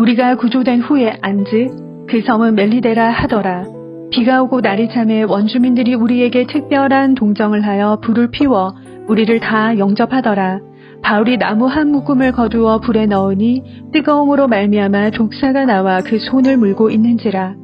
우리가 구조된 후에 안즉 그 섬은 멜리데라 하더라. 비가 오고 날이 참에 원주민들이 우리에게 특별한 동정을 하여 불을 피워 우리를 다 영접하더라. 바울이 나무 한 묶음을 거두어 불에 넣으니 뜨거움으로 말미암아 독사가 나와 그 손을 물고 있는지라.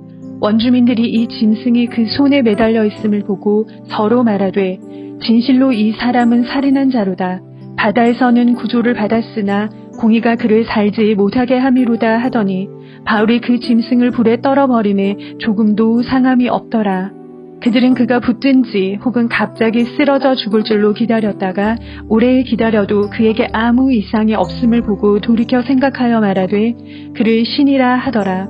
원주민들이 이 짐승이 그 손에 매달려 있음을 보고 서로 말하되 진실로 이 사람은 살인한 자로다. 바다에서는 구조를 받았으나 공의가 그를 살지 못하게 함이로다 하더니 바울이 그 짐승을 불에 떨어버림에 조금도 상함이 없더라. 그들은 그가 붙든지 혹은 갑자기 쓰러져 죽을 줄로 기다렸다가 오래 기다려도 그에게 아무 이상이 없음을 보고 돌이켜 생각하여 말하되 그를 신이라 하더라.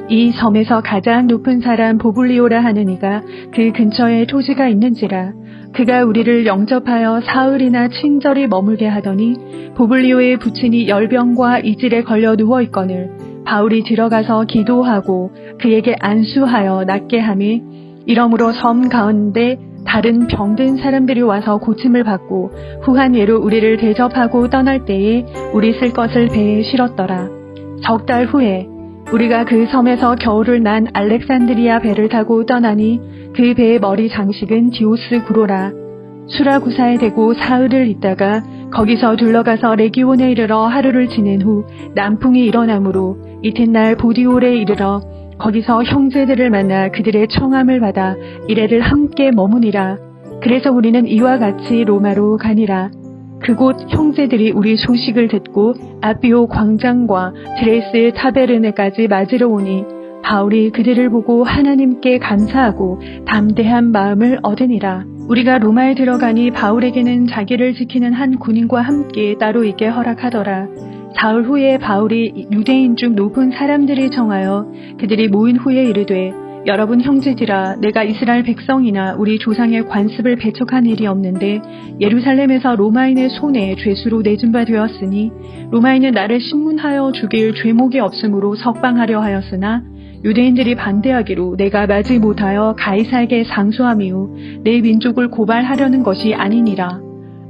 이 섬에서 가장 높은 사람 보블리오라 하는 이가 그 근처에 토지가 있는지라. 그가 우리를 영접하여 사흘이나 친절히 머물게 하더니 보블리오의 부친이 열병과 이질에 걸려 누워있거늘 바울이 들어가서 기도하고 그에게 안수하여 낫게 하매 이러므로 섬 가운데 다른 병든 사람들이 와서 고침을 받고 후한 예로 우리를 대접하고 떠날 때에 우리 쓸 것을 배에 실었더라. 석 달 후에 우리가 그 섬에서 겨울을 난 알렉산드리아 배를 타고 떠나니 그 배의 머리 장식은 디오스 구로라. 수라구사에 대고 사흘을 있다가 거기서 둘러가서 레기온에 이르러 하루를 지낸 후 남풍이 일어나므로 이튿날 보디올에 이르러 거기서 형제들을 만나 그들의 청함을 받아 이래를 함께 머무니라. 그래서 우리는 이와 같이 로마로 가니라. 그곳 형제들이 우리 소식을 듣고 아비오 광장과 드레스 타베르네까지 맞으러 오니 바울이 그들을 보고 하나님께 감사하고 담대한 마음을 얻으니라. 우리가 로마에 들어가니 바울에게는 자기를 지키는 한 군인과 함께 따로 있게 허락하더라. 사흘 후에 바울이 유대인 중 높은 사람들이 청하여 그들이 모인 후에 이르되 여러분 형제들아 내가 이스라엘 백성이나 우리 조상의 관습을 배척한 일이 없는데 예루살렘에서 로마인의 손에 죄수로 내준 바 되었으니 로마인은 나를 신문하여 죽일 죄목이 없으므로 석방하려 하였으나 유대인들이 반대하기로 내가 마지 못하여 가이사에게 상소함 이후 내 민족을 고발하려는 것이 아니니라.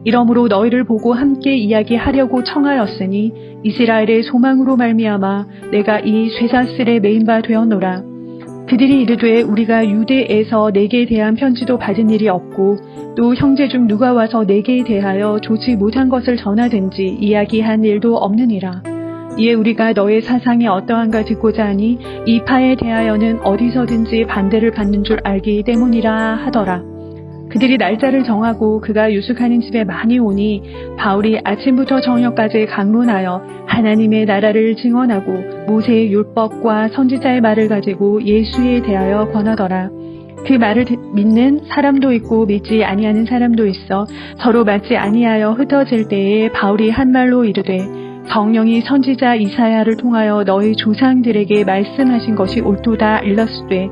이러므로 너희를 보고 함께 이야기하려고 청하였으니 이스라엘의 소망으로 말미암아 내가 이 쇠사슬에 매인 바 되었노라. 그들이 이르되 우리가 유대에서 내게 대한 편지도 받은 일이 없고 또 형제 중 누가 와서 내게 대하여 좋지 못한 것을 전하든지 이야기한 일도 없느니라. 이에 우리가 너의 사상이 어떠한가 듣고자 하니 이 파에 대하여는 어디서든지 반대를 받는 줄 알기 때문이라 하더라. 그들이 날짜를 정하고 그가 유숙하는 집에 많이 오니 바울이 아침부터 저녁까지 강론하여 하나님의 나라를 증언하고 모세의 율법과 선지자의 말을 가지고 예수에 대하여 권하더라. 그 말을 믿는 사람도 있고 믿지 아니하는 사람도 있어 서로 맞지 아니하여 흩어질 때에 바울이 한 말로 이르되 성령이 선지자 이사야를 통하여 너희 조상들에게 말씀하신 것이 옳도다 일렀으되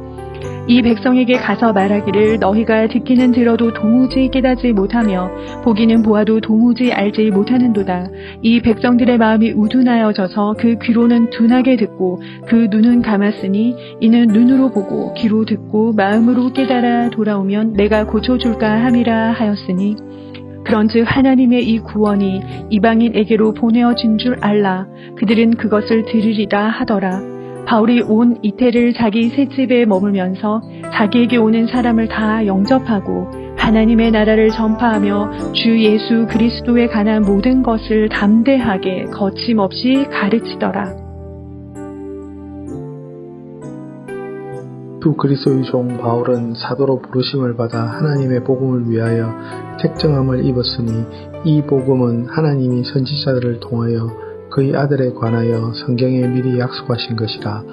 이 백성에게 가서 말하기를 너희가 듣기는 들어도 도무지 깨닫지 못하며 보기는 보아도 도무지 알지 못하는도다. 이 백성들의 마음이 우둔하여져서 그 귀로는 둔하게 듣고 그 눈은 감았으니 이는 눈으로 보고 귀로 듣고 마음으로 깨달아 돌아오면 내가 고쳐줄까 함이라 하였으니 그런즉 하나님의 이 구원이 이방인에게로 보내어진 줄 알라. 그들은 그것을 들으리라 하더라. 바울이 온 이태를 자기 셋집에 머물면서 자기에게 오는 사람을 다 영접하고 하나님의 나라를 전파하며 주 예수 그리스도에 관한 모든 것을 담대하게 거침없이 가르치더라. 또 그리스도의 종 바울은 사도로 부르심을 받아 하나님의 복음을 위하여 택정함을 입었으니 이 복음은 하나님이 선지자들을 통하여 그의 아들에 관하여 성경에 미리 약속하신 것이라.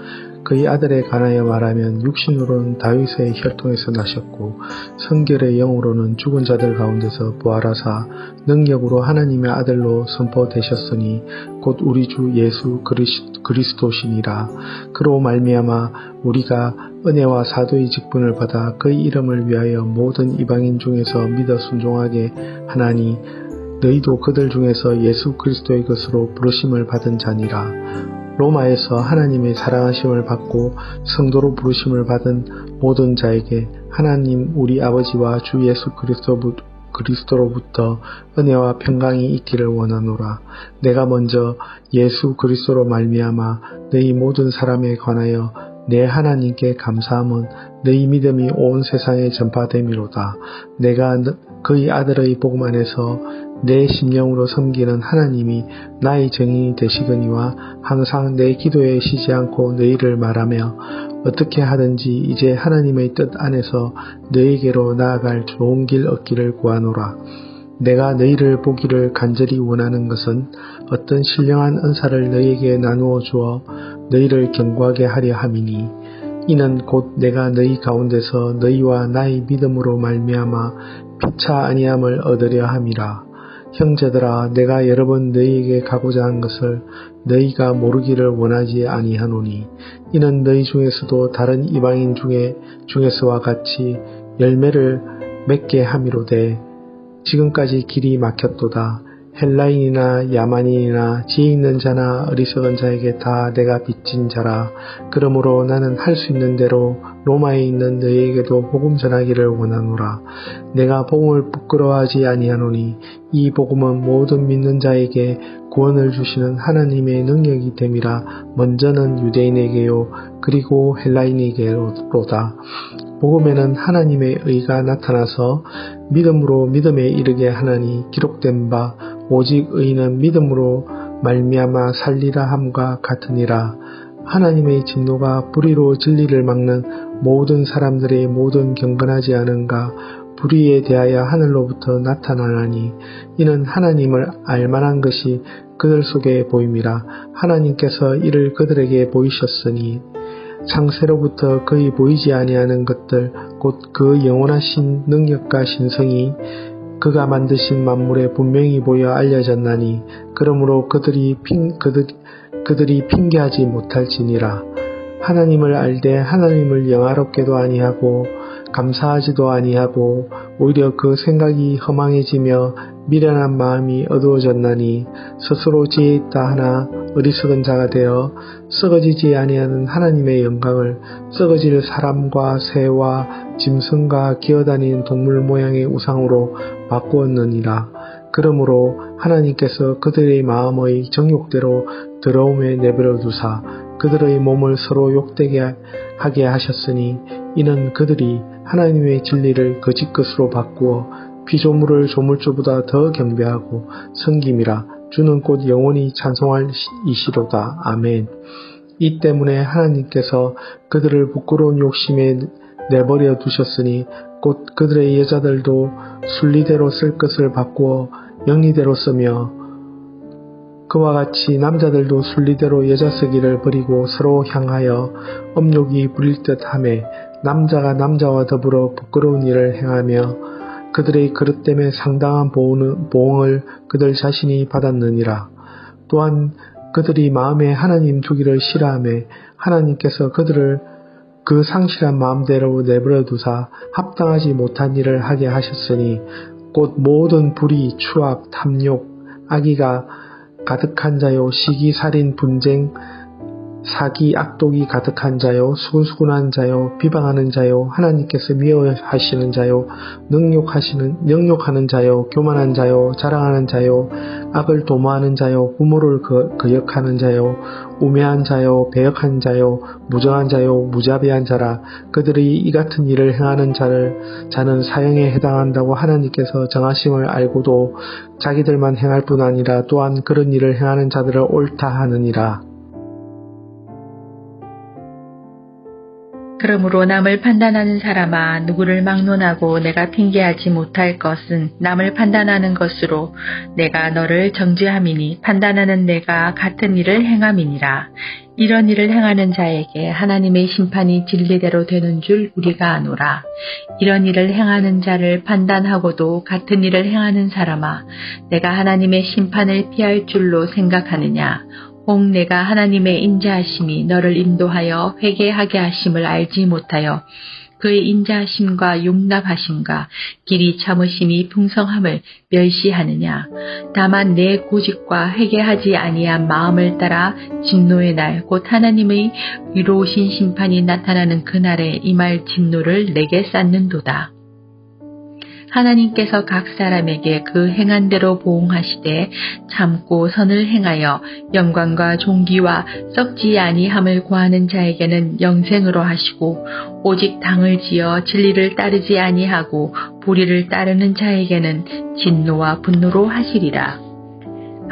그의 아들에 관하여 말하면 육신으로는 다윗의 혈통에서 나셨고 성결의 영으로는 죽은 자들 가운데서 부활하사 능력으로 하나님의 아들로 선포되셨으니 곧 우리 주 예수 그리스도시니라. 그로 말미암아 우리가 은혜와 사도의 직분을 받아 그의 이름을 위하여 모든 이방인 중에서 믿어 순종하게 하나니 너희도 그들 중에서 예수 그리스도의 것으로 부르심을 받은 자니라. 로마에서 하나님의 사랑하심을 받고 성도로 부르심을 받은 모든 자에게 하나님 우리 아버지와 주 예수 그리스도로부터 은혜와 평강이 있기를 원하노라. 내가 먼저 예수 그리스도로 말미암아 너희 모든 사람에 관하여 내 하나님께 감사함은 너희 믿음이 온 세상에 전파됨이로다. 내가 그의 아들의 복음 안에서 내 심령으로 섬기는 하나님이 나의 정인이 되시거니와 항상 내 기도에 쉬지 않고 너희를 말하며 어떻게 하든지 이제 하나님의 뜻 안에서 너희에게로 나아갈 좋은 길 얻기를 구하노라. 내가 너희를 보기를 간절히 원하는 것은 어떤 신령한 은사를 너희에게 나누어 주어 너희를 견고하게 하려 함이니 이는 곧 내가 너희 가운데서 너희와 나의 믿음으로 말미암아 피차 아니함을 얻으려 함이라. 형제들아, 내가 여러 번 너희에게 가고자 한 것을 너희가 모르기를 원하지 아니하노니 이는 너희 중에서도 다른 이방인 중에서와 같이 열매를 맺게 함이로되 지금까지 길이 막혔도다. 헬라인이나 야만인이나 지혜 있는 자나 어리석은 자에게 다 내가 빚진 자라. 그러므로 나는 할 수 있는 대로 로마에 있는 너희에게도 복음 전하기를 원하노라. 내가 복음을 부끄러워하지 아니하노니 이 복음은 모든 믿는 자에게 구원을 주시는 하나님의 능력이 됨이라. 먼저는 유대인에게요 그리고 헬라인에게로다. 복음에는 하나님의 의가 나타나서 믿음으로 믿음에 이르게 하나니 기록된 바 오직 의인은 믿음으로 말미암아 살리라 함과 같으니라. 하나님의 진노가 불의로 진리를 막는 모든 사람들의 모든 경건하지 않은가 불의에 대하여 하늘로부터 나타나나니 이는 하나님을 알만한 것이 그들 속에 보임이라. 하나님께서 이를 그들에게 보이셨으니 창세로부터 거의 보이지 아니하는 것들 곧 그 영원하신 능력과 신성이 그가 만드신 만물에 분명히 보여 알려졌나니 그러므로 그들이 핑계하지 못할지니라. 하나님을 알되 하나님을 영화롭게도 아니하고 감사하지도 아니하고 오히려 그 생각이 허망해지며 미련한 마음이 어두워졌나니 스스로 지혜 있다 하나 어리석은 자가 되어 썩어지지 아니하는 하나님의 영광을 썩어질 사람과 새와 짐승과 기어다니는 동물 모양의 우상으로 바꾸었느니라. 그러므로 하나님께서 그들의 마음의 정욕대로 더러움에 내버려 두사 그들의 몸을 서로 욕되게 하게 하셨으니 이는 그들이 하나님의 진리를 거짓 것으로 바꾸어 피조물을 조물주보다 더 경배하고 섬김이라. 주는 곧 영원히 찬송할 이시로다. 아멘. 이 때문에 하나님께서 그들을 부끄러운 욕심에 내버려 두셨으니 곧 그들의 여자들도 순리대로 쓸 것을 바꾸어 영리대로 쓰며 그와 같이 남자들도 순리대로 여자 쓰기를 버리고 서로 향하여 업욕이 부릴 듯하매 남자가 남자와 더불어 부끄러운 일을 행하며 그들의 그릇됨에 상당한 보응을 그들 자신이 받았느니라. 또한 그들이 마음에 하나님 두기를 싫어하며 하나님께서 그들을 그 상실한 마음대로 내버려 두사 합당하지 못한 일을 하게 하셨으니 곧 모든 불의, 추악, 탐욕, 악의가 가득한 자요 시기, 살인, 분쟁, 사기, 악독이 가득한 자요 수군수군한 자요 비방하는 자요 하나님께서 미워하시는 자요 능욕하는 자요 교만한 자요 자랑하는 자요 악을 도모하는 자요 부모를 거역하는 자요 우매한 자요 배역한 자요 무정한 자요 무자비한 자라. 그들이 이 같은 일을 행하는 자는 사형에 해당한다고 하나님께서 정하심을 알고도 자기들만 행할 뿐 아니라 또한 그런 일을 행하는 자들을 옳다 하느니라. 그러므로 남을 판단하는 사람아, 누구를 막론하고 내가 핑계하지 못할 것은 남을 판단하는 것으로 내가 너를 정죄함이니 판단하는 내가 같은 일을 행함이니라. 이런 일을 행하는 자에게 하나님의 심판이 진리대로 되는 줄 우리가 아노라. 이런 일을 행하는 자를 판단하고도 같은 일을 행하는 사람아, 내가 하나님의 심판을 피할 줄로 생각하느냐? 혹 내가 하나님의 인자하심이 너를 인도하여 회개하게 하심을 알지 못하여 그의 인자하심과 용납하심과 길이 참으심이 풍성함을 멸시하느냐. 다만 내 고집과 회개하지 아니한 마음을 따라 진노의 날 곧 하나님의 의로우신 심판이 나타나는 그날에 임할 진노를 내게 쌓는도다. 하나님께서 각 사람에게 그 행한 대로 보응하시되 참고 선을 행하여 영광과 존귀와 썩지 아니함을 구하는 자에게는 영생으로 하시고 오직 당을 지어 진리를 따르지 아니하고 불의를 따르는 자에게는 진노와 분노로 하시리라.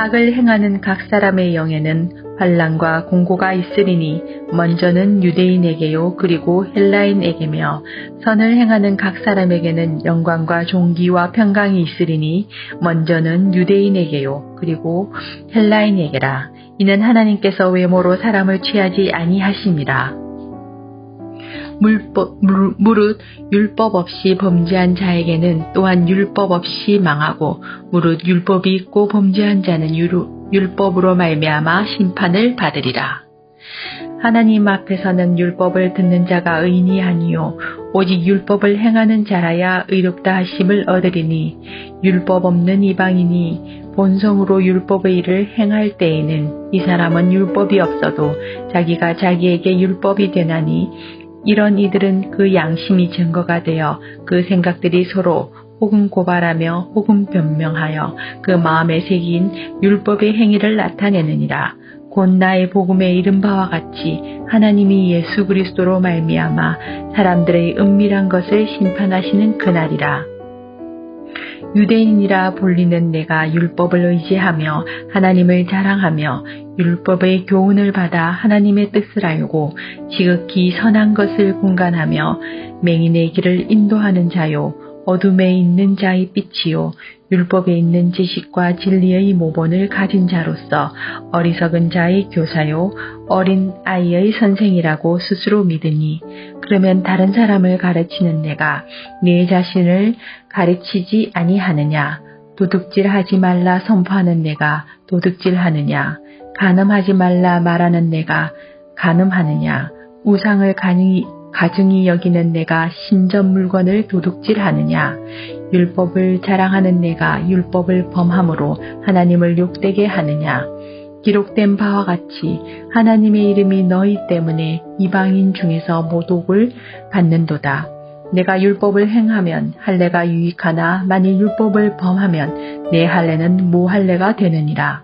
악을 행하는 각 사람의 영에는 환난과 공고가 있으리니 먼저는 유대인에게요 그리고 헬라인에게며 선을 행하는 각 사람에게는 영광과 존귀와 평강이 있으리니 먼저는 유대인에게요 그리고 헬라인에게라. 이는 하나님께서 외모로 사람을 취하지 아니하심이라. 무릇 율법 없이 범죄한 자에게는 또한 율법 없이 망하고 무릇 율법이 있고 범죄한 자는 율법으로 말미암아 심판을 받으리라. 하나님 앞에서는 율법을 듣는 자가 의인이 아니요 오직 율법을 행하는 자라야 의롭다 하심을 얻으리니 율법 없는 이방인이 본성으로 율법의 일을 행할 때에는 이 사람은 율법이 없어도 자기가 자기에게 율법이 되나니 이런 이들은 그 양심이 증거가 되어 그 생각들이 서로 혹은 고발하며 혹은 변명하여 그 마음에 새긴 율법의 행위를 나타내느니라. 곧 나의 복음에 이른 바와 같이 하나님이 예수 그리스도로 말미암아 사람들의 은밀한 것을 심판하시는 그날이라. 유대인이라 불리는 내가 율법을 의지하며 하나님을 자랑하며 율법의 교훈을 받아 하나님의 뜻을 알고 지극히 선한 것을 분간하며 맹인의 길을 인도하는 자요 어둠에 있는 자의 빛이요 율법에 있는 지식과 진리의 모본을 가진 자로서 어리석은 자의 교사요 어린 아이의 선생이라고 스스로 믿으니 그러면 다른 사람을 가르치는 내가 내 자신을 가르치지 아니하느냐? 도둑질하지 말라 선포하는 내가 도둑질하느냐? 간음하지 말라 말하는 내가 간음하느냐? 우상을 가증히 여기는 내가 신전 물건을 도둑질하느냐? 율법을 자랑하는 내가 율법을 범함으로 하나님을 욕되게 하느냐? 기록된 바와 같이 하나님의 이름이 너희 때문에 이방인 중에서 모독을 받는도다. 내가 율법을 행하면 할례가 유익하나 만일 율법을 범하면 내 할례는 무할례가 되느니라.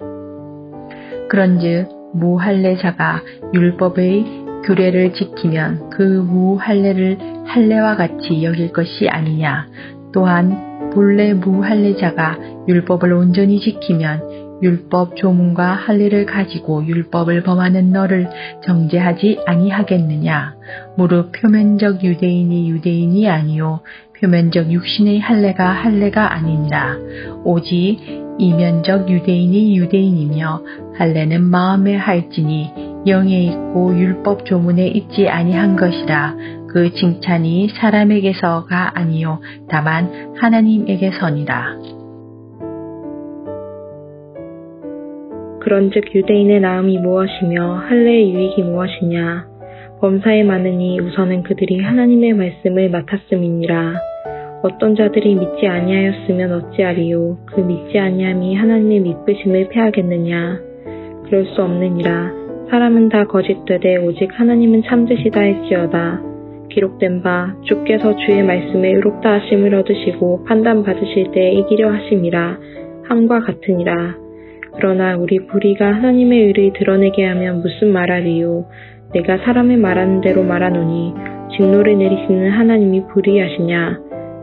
그런즉 무할례자가 율법의 규례를 지키면 그 무할례를 할례와 같이 여길 것이 아니냐. 또한 본래 무할례자가 율법을 온전히 지키면 율법 조문과 할례를 가지고 율법을 범하는 너를 정죄하지 아니하겠느냐. 무릇 표면적 유대인이 아니요 표면적 육신의 할례가 할례가 아니니라. 오직 이면적 유대인이며 할례는 마음에 할지니 영에 있고 율법 조문에 있지 아니한 것이라. 그 칭찬이 사람에게서가 아니요 다만 하나님에게서니라. 그런즉 유대인의 나음이 무엇이며 할례의 유익이 무엇이냐. 범사에 많으니 우선은 그들이 하나님의 말씀을 맡았음이니라. 어떤 자들이 믿지 아니하였으면 어찌하리요. 그 믿지 아니함이 하나님의 믿으심을 패하겠느냐. 그럴 수 없느니라. 사람은 다 거짓되되 오직 하나님은 참되시다 할지어다. 기록된 바 주께서 주의 말씀에 의롭다 하심을 얻으시고 판단받으실 때에 이기려 하심이라. 함과 같으니라. 그러나 우리 불의가 하나님의 의를 드러내게 하면 무슨 말하리요. 내가 사람의 말하는 대로 말하노니 직노를 내리시는 하나님이 불의하시냐.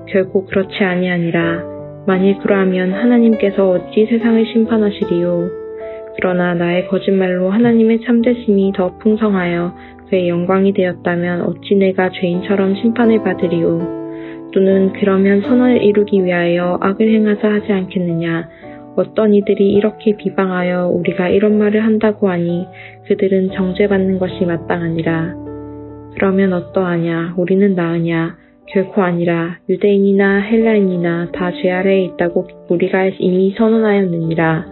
결코 그렇지 아니하니라. 만일 그러하면 하나님께서 어찌 세상을 심판하시리요. 그러나 나의 거짓말로 하나님의 참되심이 더 풍성하여 그의 영광이 되었다면 어찌 내가 죄인처럼 심판을 받으리요. 또는 그러면 선을 이루기 위하여 악을 행하자 하지 않겠느냐. 어떤 이들이 이렇게 비방하여 우리가 이런 말을 한다고 하니 그들은 정죄받는 것이 마땅하니라. 그러면 어떠하냐? 우리는 나으냐? 결코 아니라. 유대인이나 헬라인이나 다 죄 아래에 있다고 우리가 이미 선언하였느니라.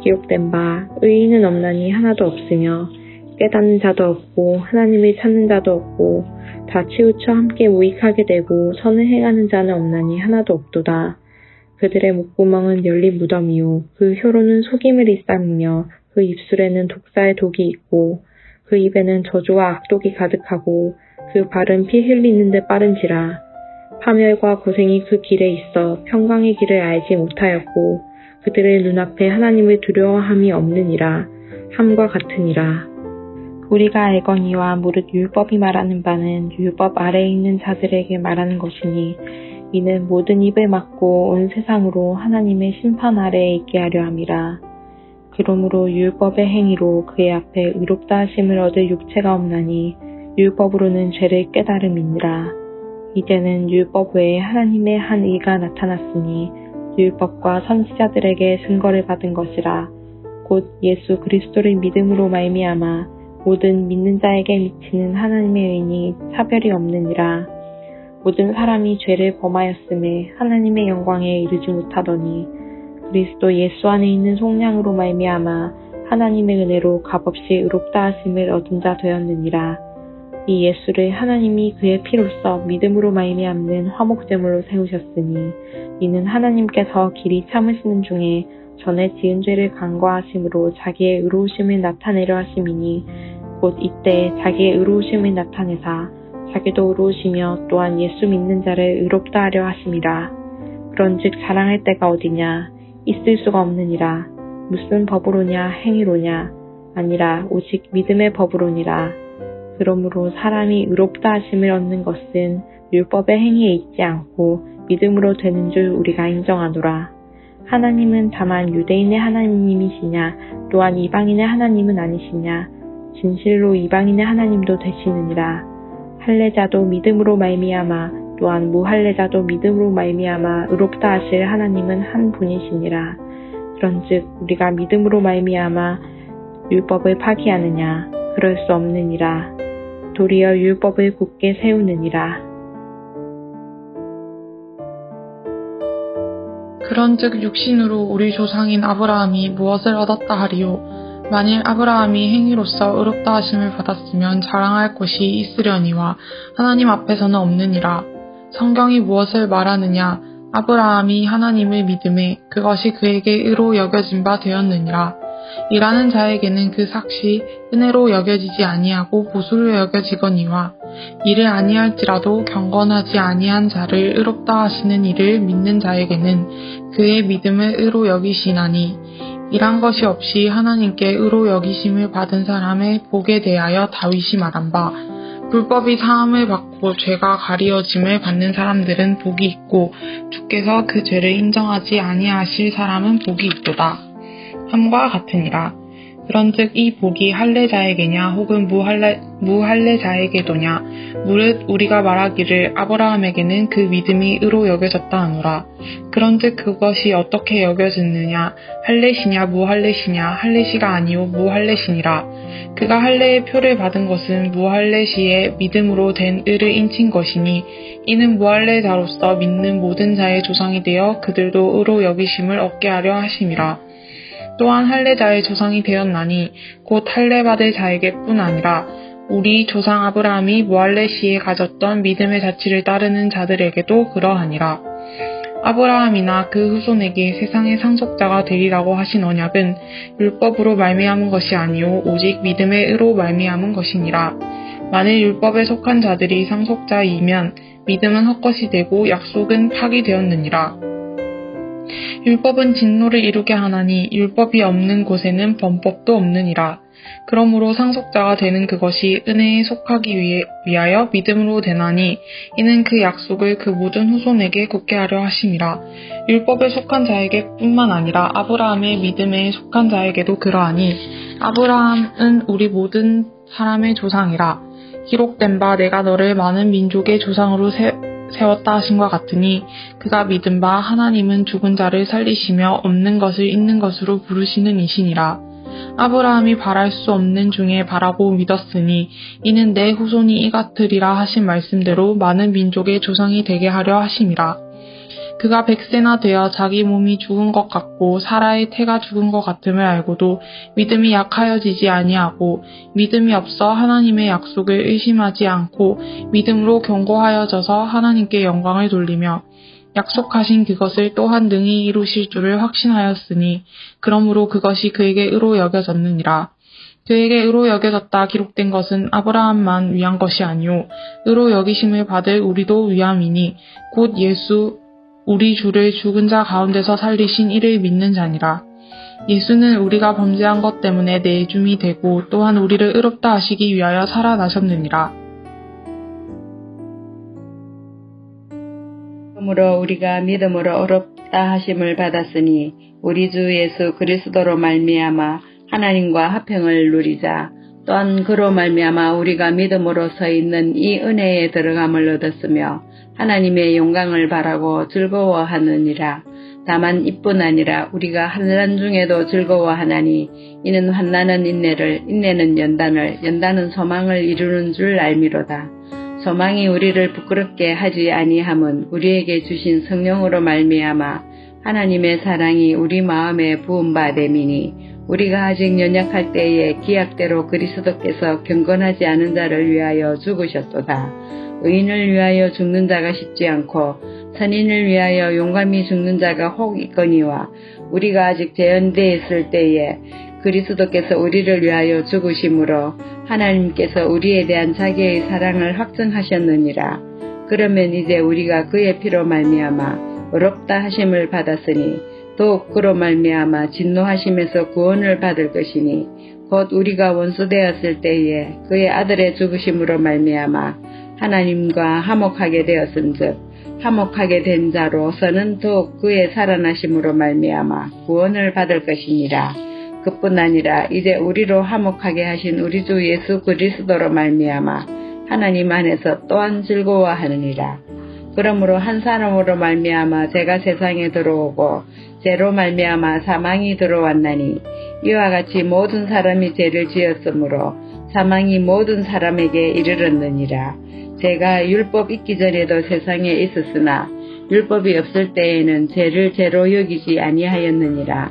기록된 바 의인은 없나니 하나도 없으며 깨닫는 자도 없고 하나님을 찾는 자도 없고 다 치우쳐 함께 무익하게 되고 선을 행하는 자는 없나니 하나도 없도다. 그들의 목구멍은 열린 무덤이요 그 혀로는 속임을 일삼으며 그 입술에는 독사의 독이 있고 그 입에는 저주와 악독이 가득하고 그 발은 피 흘리는 데 빠른지라. 파멸과 고생이 그 길에 있어 평강의 길을 알지 못하였고 그들의 눈앞에 하나님을 두려워함이 없느니라. 함과 같으니라. 우리가 알거니와 무릇 율법이 말하는 바는 율법 아래에 있는 자들에게 말하는 것이니 이는 모든 입을 막고 온 세상으로 하나님의 심판 아래에 있게 하려 함이라. 그러므로 율법의 행위로 그의 앞에 의롭다 하심을 얻을 육체가 없나니 율법으로는 죄를 깨달음이니라. 이제는 율법 외에 하나님의 한 의가 나타났으니 율법과 선지자들에게 증거를 받은 것이라. 곧 예수 그리스도를 믿음으로 말미암아 모든 믿는 자에게 미치는 하나님의 의인이 차별이 없느니라. 모든 사람이 죄를 범하였음에 하나님의 영광에 이르지 못하더니 그리스도 예수 안에 있는 속량으로 말미암아 하나님의 은혜로 값없이 의롭다 하심을 얻은 자 되었느니라. 이 예수를 하나님이 그의 피로써 믿음으로 말미암는 화목제물로 세우셨으니 이는 하나님께서 길이 참으시는 중에 전에 지은 죄를 간과하심으로 자기의 의로우심을 나타내려 하심이니 곧 이때 자기의 의로우심을 나타내사 자기도 의로우시며 또한 예수 믿는 자를 의롭다 하려 하심이라. 그런즉 자랑할 때가 어디냐? 있을 수가 없느니라. 무슨 법으로냐? 행위로냐? 아니라 오직 믿음의 법으로니라. 그러므로 사람이 의롭다 하심을 얻는 것은 율법의 행위에 있지 않고 믿음으로 되는 줄 우리가 인정하노라. 하나님은 다만 유대인의 하나님이시냐 또한 이방인의 하나님은 아니시냐. 진실로 이방인의 하나님도 되시느니라. 할례자도 믿음으로 말미암아 또한 무할례자도 믿음으로 말미암아 의롭다 하실 하나님은 한 분이시니라. 그런즉 우리가 믿음으로 말미암아 율법을 파기하느냐? 그럴 수 없느니라. 도리어 율법을 굳게 세우느니라. 그런즉 육신으로 우리 조상인 아브라함이 무엇을 얻었다 하리요? 만일 아브라함이 행위로서 의롭다 하심을 받았으면 자랑할 곳이 있으려니와 하나님 앞에서는 없느니라. 성경이 무엇을 말하느냐? 아브라함이 하나님을 믿음에 그것이 그에게 의로 여겨진 바 되었느니라. 일하는 자에게는 그 삭시 은혜로 여겨지지 아니하고 보수로 여겨지거니와 일을 아니할지라도 경건하지 아니한 자를 의롭다 하시는 이를 믿는 자에게는 그의 믿음을 의로 여기시나니 일한 것이 없이 하나님께 의로 여기심을 받은 사람의 복에 대하여 다윗이 말한 바 불법이 사함을 받고 죄가 가리어짐을 받는 사람들은 복이 있고 주께서 그 죄를 인정하지 아니하실 사람은 복이 있도다. 함과 같으니라. 그런즉 이 복이 할례자에게냐 혹은 무할례자에게도냐 무릇 우리가 말하기를 아브라함에게는 그 믿음이 의로 여겨졌다 하노라. 그런즉 그것이 어떻게 여겨졌느냐? 할례시냐 무할례시냐? 할례시가 아니요 무할례시니라. 그가 할례의 표를 받은 것은 무할례시에 믿음으로 된 의를 인친 것이니 이는 무할례자로서 믿는 모든 자의 조상이 되어 그들도 의로 여기심을 얻게 하려 하심이라. 또한 할례자의 조상이 되었나니 곧 할례받을 자에게뿐 아니라 우리 조상 아브라함이 무할례 시에 가졌던 믿음의 자치를 따르는 자들에게도 그러하니라. 아브라함이나 그 후손에게 세상의 상속자가 되리라고 하신 언약은 율법으로 말미암은 것이 아니요 오직 믿음의 의로 말미암은 것이니라. 만일 율법에 속한 자들이 상속자이면 믿음은 헛것이 되고 약속은 파기되었느니라. 율법은 진노를 이루게 하나니 율법이 없는 곳에는 범법도 없느니라. 그러므로 상속자가 되는 그것이 은혜에 속하기 위하여 믿음으로 되나니 이는 그 약속을 그 모든 후손에게 굳게 하려 하심이라. 율법에 속한 자에게 뿐만 아니라 아브라함의 믿음에 속한 자에게도 그러하니 아브라함은 우리 모든 사람의 조상이라. 기록된 바 내가 너를 많은 민족의 조상으로 세웠다 하심과 같으니 그가 믿은 바 하나님은 죽은 자를 살리시며 없는 것을 있는 것으로 부르시는 이시니라. 아브라함이 바랄 수 없는 중에 바라고 믿었으니 이는 내 후손이 이같으리라 하신 말씀대로 많은 민족의 조상이 되게 하려 하심이라. 그가 100세나 되어 자기 몸이 죽은 것 같고 사라의 태가 죽은 것 같음을 알고도 믿음이 약하여지지 아니하고 믿음이 없어 하나님의 약속을 의심하지 않고 믿음으로 견고하여져서 하나님께 영광을 돌리며 약속하신 그것을 또한 능히 이루실 줄을 확신하였으니 그러므로 그것이 그에게 의로 여겨졌느니라. 그에게 의로 여겨졌다 기록된 것은 아브라함만 위한 것이 아니오 의로 여기심을 받을 우리도 위함이니 곧 예수 우리 주를 죽은 자 가운데서 살리신 이를 믿는 자니라. 예수는 우리가 범죄한 것 때문에 내줌이 되고 또한 우리를 의롭다 하시기 위하여 살아나셨느니라. 그러므로 우리가 믿음으로 의롭다 하심을 받았으니 우리 주 예수 그리스도로 말미암아 하나님과 화평을 누리자. 또한 그로 말미암아 우리가 믿음으로 서 있는 이 은혜에 들어감을 얻었으며 하나님의 영광을 바라고 즐거워하느니라. 다만 이뿐 아니라 우리가 환난 중에도 즐거워하나니 이는 환난은 인내를, 인내는 연단을, 연단은 소망을 이루는 줄 알미로다. 소망이 우리를 부끄럽게 하지 아니함은 우리에게 주신 성령으로 말미암아 하나님의 사랑이 우리 마음에 부은 바 됨이니 우리가 아직 연약할 때에 기약대로 그리스도께서 경건하지 않은 자를 위하여 죽으셨도다. 의인을 위하여 죽는 자가 쉽지 않고 선인을 위하여 용감히 죽는 자가 혹 있거니와 우리가 아직 재현되어 있을 때에 그리스도께서 우리를 위하여 죽으심으로 하나님께서 우리에 대한 자기의 사랑을 확증하셨느니라. 그러면 이제 우리가 그의 피로 말미암아 의롭다 하심을 받았으니 더욱 그로 말미암아 진노하심에서 구원을 받을 것이니 곧 우리가 원수되었을 때에 그의 아들의 죽으심으로 말미암아 하나님과 화목하게 되었은즉 화목하게 된 자로서는 더욱 그의 살아나심으로 말미암아 구원을 받을 것이니라. 그뿐 아니라 이제 우리로 화목하게 하신 우리 주 예수 그리스도로 말미암아 하나님 안에서 또한 즐거워하느니라. 그러므로 한 사람으로 말미암아 죄가 세상에 들어오고 죄로 말미암아 사망이 들어왔나니 이와 같이 모든 사람이 죄를 지었으므로 사망이 모든 사람에게 이르렀느니라. 죄가 율법 있기 전에도 세상에 있었으나 율법이 없을 때에는 죄를 죄로 여기지 아니하였느니라.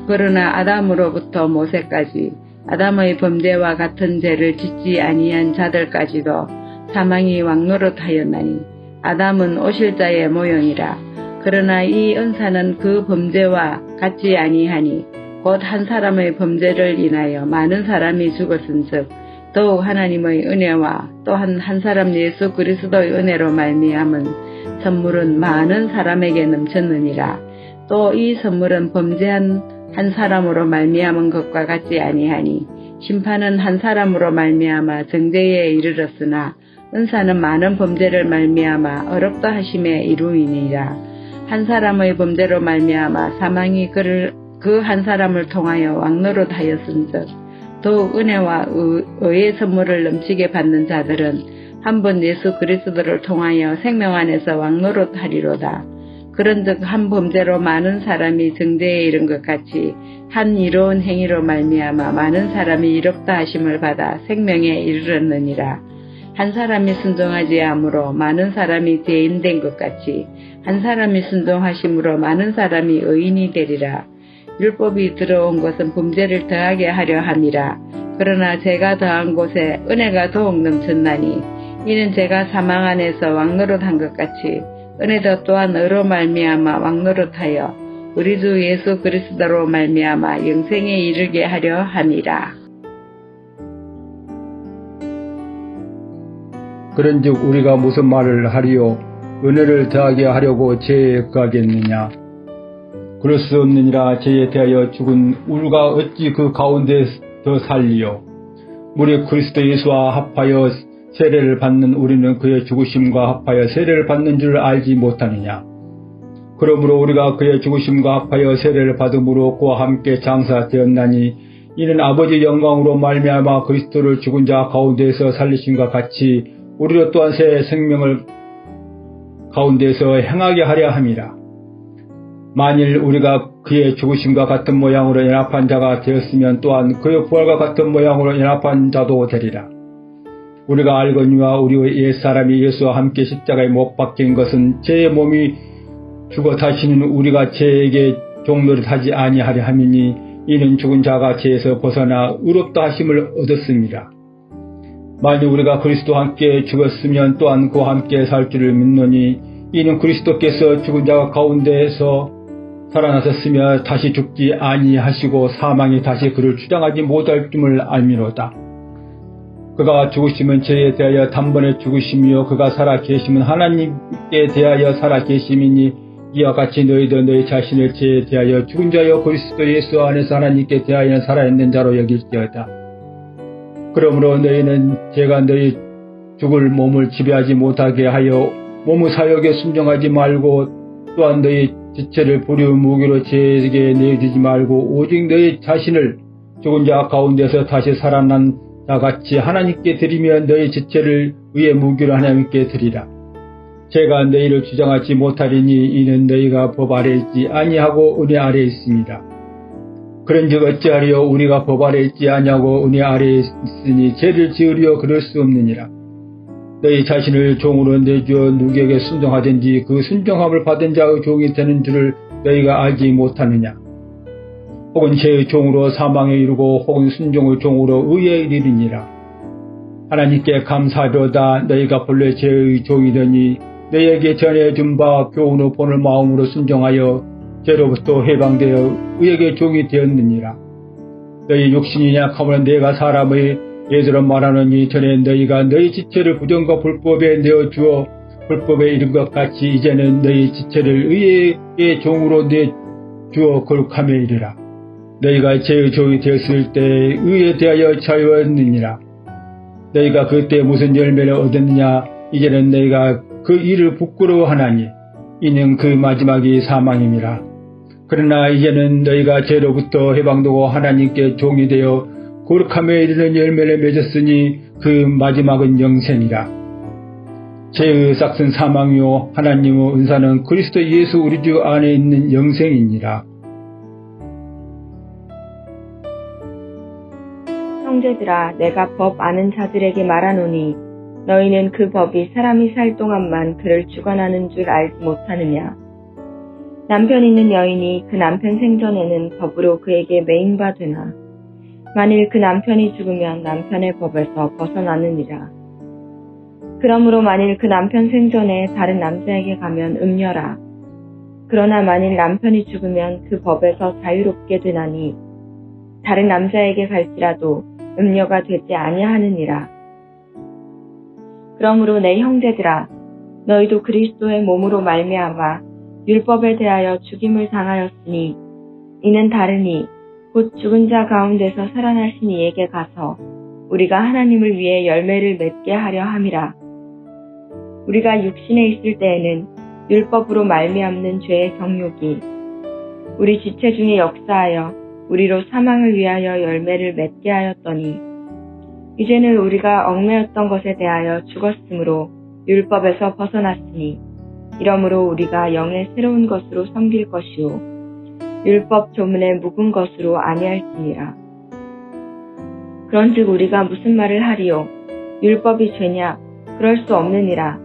그러나 아담으로부터 모세까지 아담의 범죄와 같은 죄를 짓지 아니한 자들까지도 사망이 왕노릇하였나니 아담은 오실 자의 모형이라. 그러나 이 은사는 그 범죄와 같지 아니하니 곧 한 사람의 범죄를 인하여 많은 사람이 죽었은즉 더욱 하나님의 은혜와 또한 한 사람 예수 그리스도의 은혜로 말미암은 선물은 많은 사람에게 넘쳤느니라. 또 이 선물은 범죄한 한 사람으로 말미암은 것과 같지 아니하니 심판은 한 사람으로 말미암아 정죄에 이르렀으나 은사는 많은 범죄를 말미암아 어렵다 하심에 이루이니라. 한 사람의 범죄로 말미암아 사망이 그 한 사람을 통하여 왕노릇하였은즉 더욱 은혜와 의의 선물을 넘치게 받는 자들은 한 번 예수 그리스도를 통하여 생명 안에서 왕노릇하리로다. 그런즉 한 범죄로 많은 사람이 정죄에 이른 것 같이 한 이로운 행위로 말미암아 많은 사람이 이롭다 하심을 받아 생명에 이르렀느니라. 한 사람이 순종하지 아므로 많은 사람이 죄인 된 것 같이 한 사람이 순종하심으로 많은 사람이 의인이 되리라. 율법이 들어온 것은 범죄를 더하게 하려 함이라. 그러나 죄가 더한 곳에 은혜가 더욱 넘쳤나니 이는 죄가 사망 안에서 왕노릇한 것 같이 은혜도 또한 의로 말미암아 왕노릇하여 우리 주 예수 그리스도로 말미암아 영생에 이르게 하려 함이라. 그런즉 우리가 무슨 말을 하리요? 은혜를 더하게 하려고 죄에 거하겠느냐? 그럴 수 없느니라. 죄에 대하여 죽은 우리가 어찌 그 가운데 더 살리요? 무릇 그리스도 예수와 합하여 세례를 받는 우리는 그의 죽으심과 합하여 세례를 받는 줄 알지 못하느냐? 그러므로 우리가 그의 죽으심과 합하여 세례를 받음으로 그와 함께 장사되었나니 이는 아버지 영광으로 말미암아 그리스도를 죽은 자 가운데에서 살리심과 같이 우리로 또한 새 생명을 가운데서 행하게 하려 함이라. 만일 우리가 그의 죽으심과 같은 모양으로 연합한 자가 되었으면 또한 그의 부활과 같은 모양으로 연합한 자도 되리라. 우리가 알거니와 우리의 옛사람이 예수와 함께 십자가에 못 박힌 것은 죄의 몸이 죽어 다시는 우리가 죄에게 종노릇하지 아니하려 함이니 이는 죽은 자가 죄에서 벗어나 의롭다 하심을 얻었습니다. 만일 우리가 그리스도와 함께 죽었으면 또한 그와 함께 살 줄을 믿노니 이는 그리스도께서 죽은 자 가운데에서 살아나셨으며 다시 죽지 아니하시고 사망이 다시 그를 주장하지 못할 줄을 알미로다. 그가 죽으시면 죄에 대하여 단번에 죽으시며 그가 살아 계시면 하나님께 대하여 살아 계심이니 이와 같이 너희도 너희 자신을 죄에 대하여 죽은 자여 그리스도 예수 안에서 하나님께 대하여 살아있는 자로 여길지어다. 그러므로 너희는 죄가 너희 죽을 몸을 지배하지 못하게 하여 몸의 사욕에 순종하지 말고 또한 너희 지체를 불의의 무기로 죄에게 내주지 말고 오직 너희 자신을 죽은 자 가운데서 다시 살아난 자같이 하나님께 드리며 너희 지체를 의의 무기로 하나님께 드리라. 죄가 너희를 주장하지 못하리니 이는 너희가 법 아래 있지 아니하고 은혜 아래 있습니다. 그런즉 어찌하리요 우리가 법 아래 있지 아니하고 은혜 아래 있으니 죄를 지으려 그럴 수 없느니라. 너희 자신을 종으로 내주어 누구에게 순종하든지 그 순종함을 받은 자의 종이 되는 줄을 너희가 알지 못하느냐. 혹은 죄의 종으로 사망에 이르고 혹은 순종의 종으로 의에 이르니라. 하나님께 감사하도다. 너희가 본래 죄의 종이더니 너희에게 전해준 바 교훈의 본을 마음으로 순종하여 죄로부터 해방되어 의에게 종이 되었느니라. 너희 육신이 약하면 내가 사람의 예대로 말하노니 전에 너희가 너희 지체를 부정과 불법에 내어주어 불법에 이른 것 같이 이제는 너희 지체를 의의 종으로 내주어 거룩함에 이르라. 너희가 죄의 종이 되었을 때 의에 대하여 자유했느니라. 너희가 그때 무슨 열매를 얻었느냐. 이제는 너희가 그 일을 부끄러워하나니 이는 그 마지막이 사망임이라. 그러나 이제는 너희가 죄로부터 해방되고 하나님께 종이 되어 거룩함에 이르는 열매를 맺었으니 그 마지막은 영생이라. 죄의 삭은 사망이요 하나님의 은사는 그리스도 예수 우리 주 안에 있는 영생이니라. 형제들아, 내가 법 아는 자들에게 말하노니 너희는 그 법이 사람이 살 동안만 그를 주관하는 줄 알지 못하느냐. 남편 있는 여인이 그 남편 생전에는 법으로 그에게 매인바 되나. 만일 그 남편이 죽으면 남편의 법에서 벗어나느니라. 그러므로 만일 그 남편 생전에 다른 남자에게 가면 음녀라. 그러나 만일 남편이 죽으면 그 법에서 자유롭게 되나니 다른 남자에게 갈지라도 음녀가 되지 아니하느니라. 그러므로 내 형제들아, 너희도 그리스도의 몸으로 말미암아 율법에 대하여 죽임을 당하였으니 이는 다르니 곧 죽은 자 가운데서 살아나신 이에게 가서 우리가 하나님을 위해 열매를 맺게 하려 함이라. 우리가 육신에 있을 때에는 율법으로 말미암는 죄의 정욕이 우리 지체 중에 역사하여 우리로 사망을 위하여 열매를 맺게 하였더니 이제는 우리가 얽매였던 것에 대하여 죽었으므로 율법에서 벗어났으니 이러므로 우리가 영의 새로운 것으로 섬길 것이요 율법 조문에 묵은 것으로 아니할지니라. 그런즉 우리가 무슨 말을 하리요? 율법이 죄냐? 그럴 수 없느니라.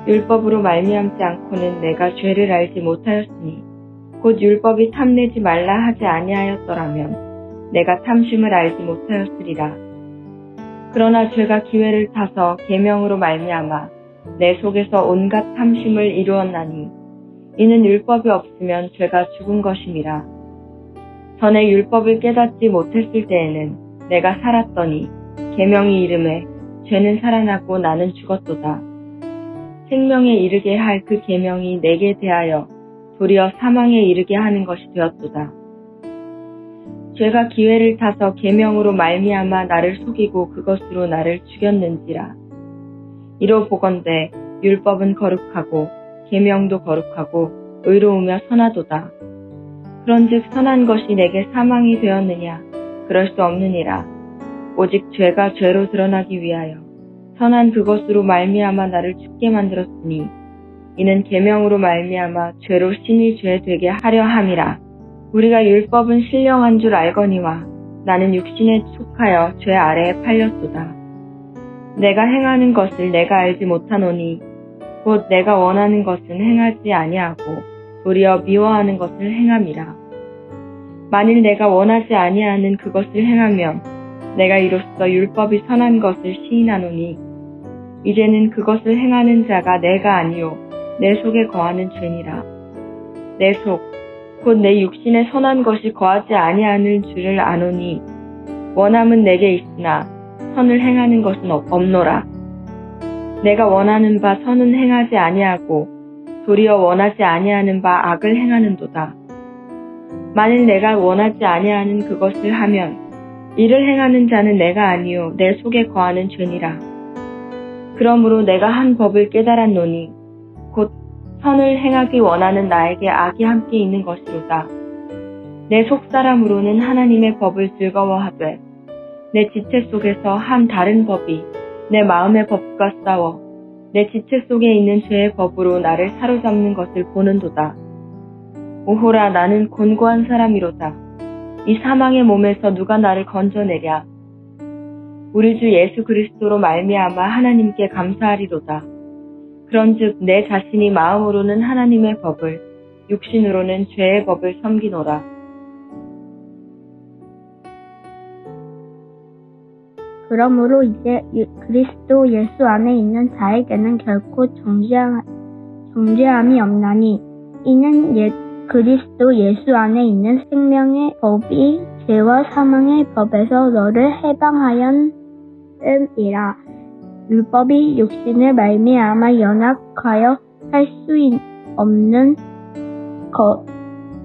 율법으로 말미암지 않고는 내가 죄를 알지 못하였으니 곧 율법이 탐내지 말라 하지 아니하였더라면 내가 탐심을 알지 못하였으리라. 그러나 죄가 기회를 타서 계명으로 말미암아 내 속에서 온갖 탐심을 이루었나니 이는 율법이 없으면 죄가 죽은 것임이라. 전에 율법을 깨닫지 못했을 때에는 내가 살았더니 계명이 이름에 죄는 살아나고 나는 죽었도다. 생명에 이르게 할 그 계명이 내게 대하여 도리어 사망에 이르게 하는 것이 되었도다. 죄가 기회를 타서 계명으로 말미암아 나를 속이고 그것으로 나를 죽였는지라. 이로 보건대 율법은 거룩하고 계명도 거룩하고 의로우며 선하도다. 그런즉 선한 것이 내게 사망이 되었느냐? 그럴 수 없느니라. 오직 죄가 죄로 드러나기 위하여 선한 그것으로 말미암아 나를 죽게 만들었으니 이는 계명으로 말미암아 죄로 신이 죄 되게 하려 함이라. 우리가 율법은 신령한 줄 알거니와 나는 육신에 속하여 죄 아래에 팔렸도다. 내가 행하는 것을 내가 알지 못하노니 곧 내가 원하는 것은 행하지 아니하고 도리어 미워하는 것을 행함이라. 만일 내가 원하지 아니하는 그것을 행하면 내가 이로써 율법이 선한 것을 시인하노니 이제는 그것을 행하는 자가 내가 아니요 내 속에 거하는 죄니라. 내 속, 곧 내 육신에 선한 것이 거하지 아니하는 줄을 아노니 원함은 내게 있으나 선을 행하는 것은 없노라. 내가 원하는 바 선은 행하지 아니하고 도리어 원하지 아니하는 바 악을 행하는도다. 만일 내가 원하지 아니하는 그것을 하면 이를 행하는 자는 내가 아니요 내 속에 거하는 죄니라. 그러므로 내가 한 법을 깨달았노니 곧 선을 행하기 원하는 나에게 악이 함께 있는 것이로다. 내 속사람으로는 하나님의 법을 즐거워하되 내 지체 속에서 한 다른 법이 내 마음의 법과 싸워 내 지체 속에 있는 죄의 법으로 나를 사로잡는 것을 보는도다. 오호라 나는 곤고한 사람이로다. 이 사망의 몸에서 누가 나를 건져내랴. 우리 주 예수 그리스도로 말미암아 하나님께 감사하리로다. 그런즉 내 자신이 마음으로는 하나님의 법을 육신으로는 죄의 법을 섬기노라. 그러므로 이제 그리스도 예수 안에 있는 자에게는 결코 정죄함이 없나니 이는 그리스도 예수 안에 있는 생명의 법이 죄와 사망의 법에서 너를 해방하였음이라. 율법이 육신을 말미암아 연약하여 할 수 없는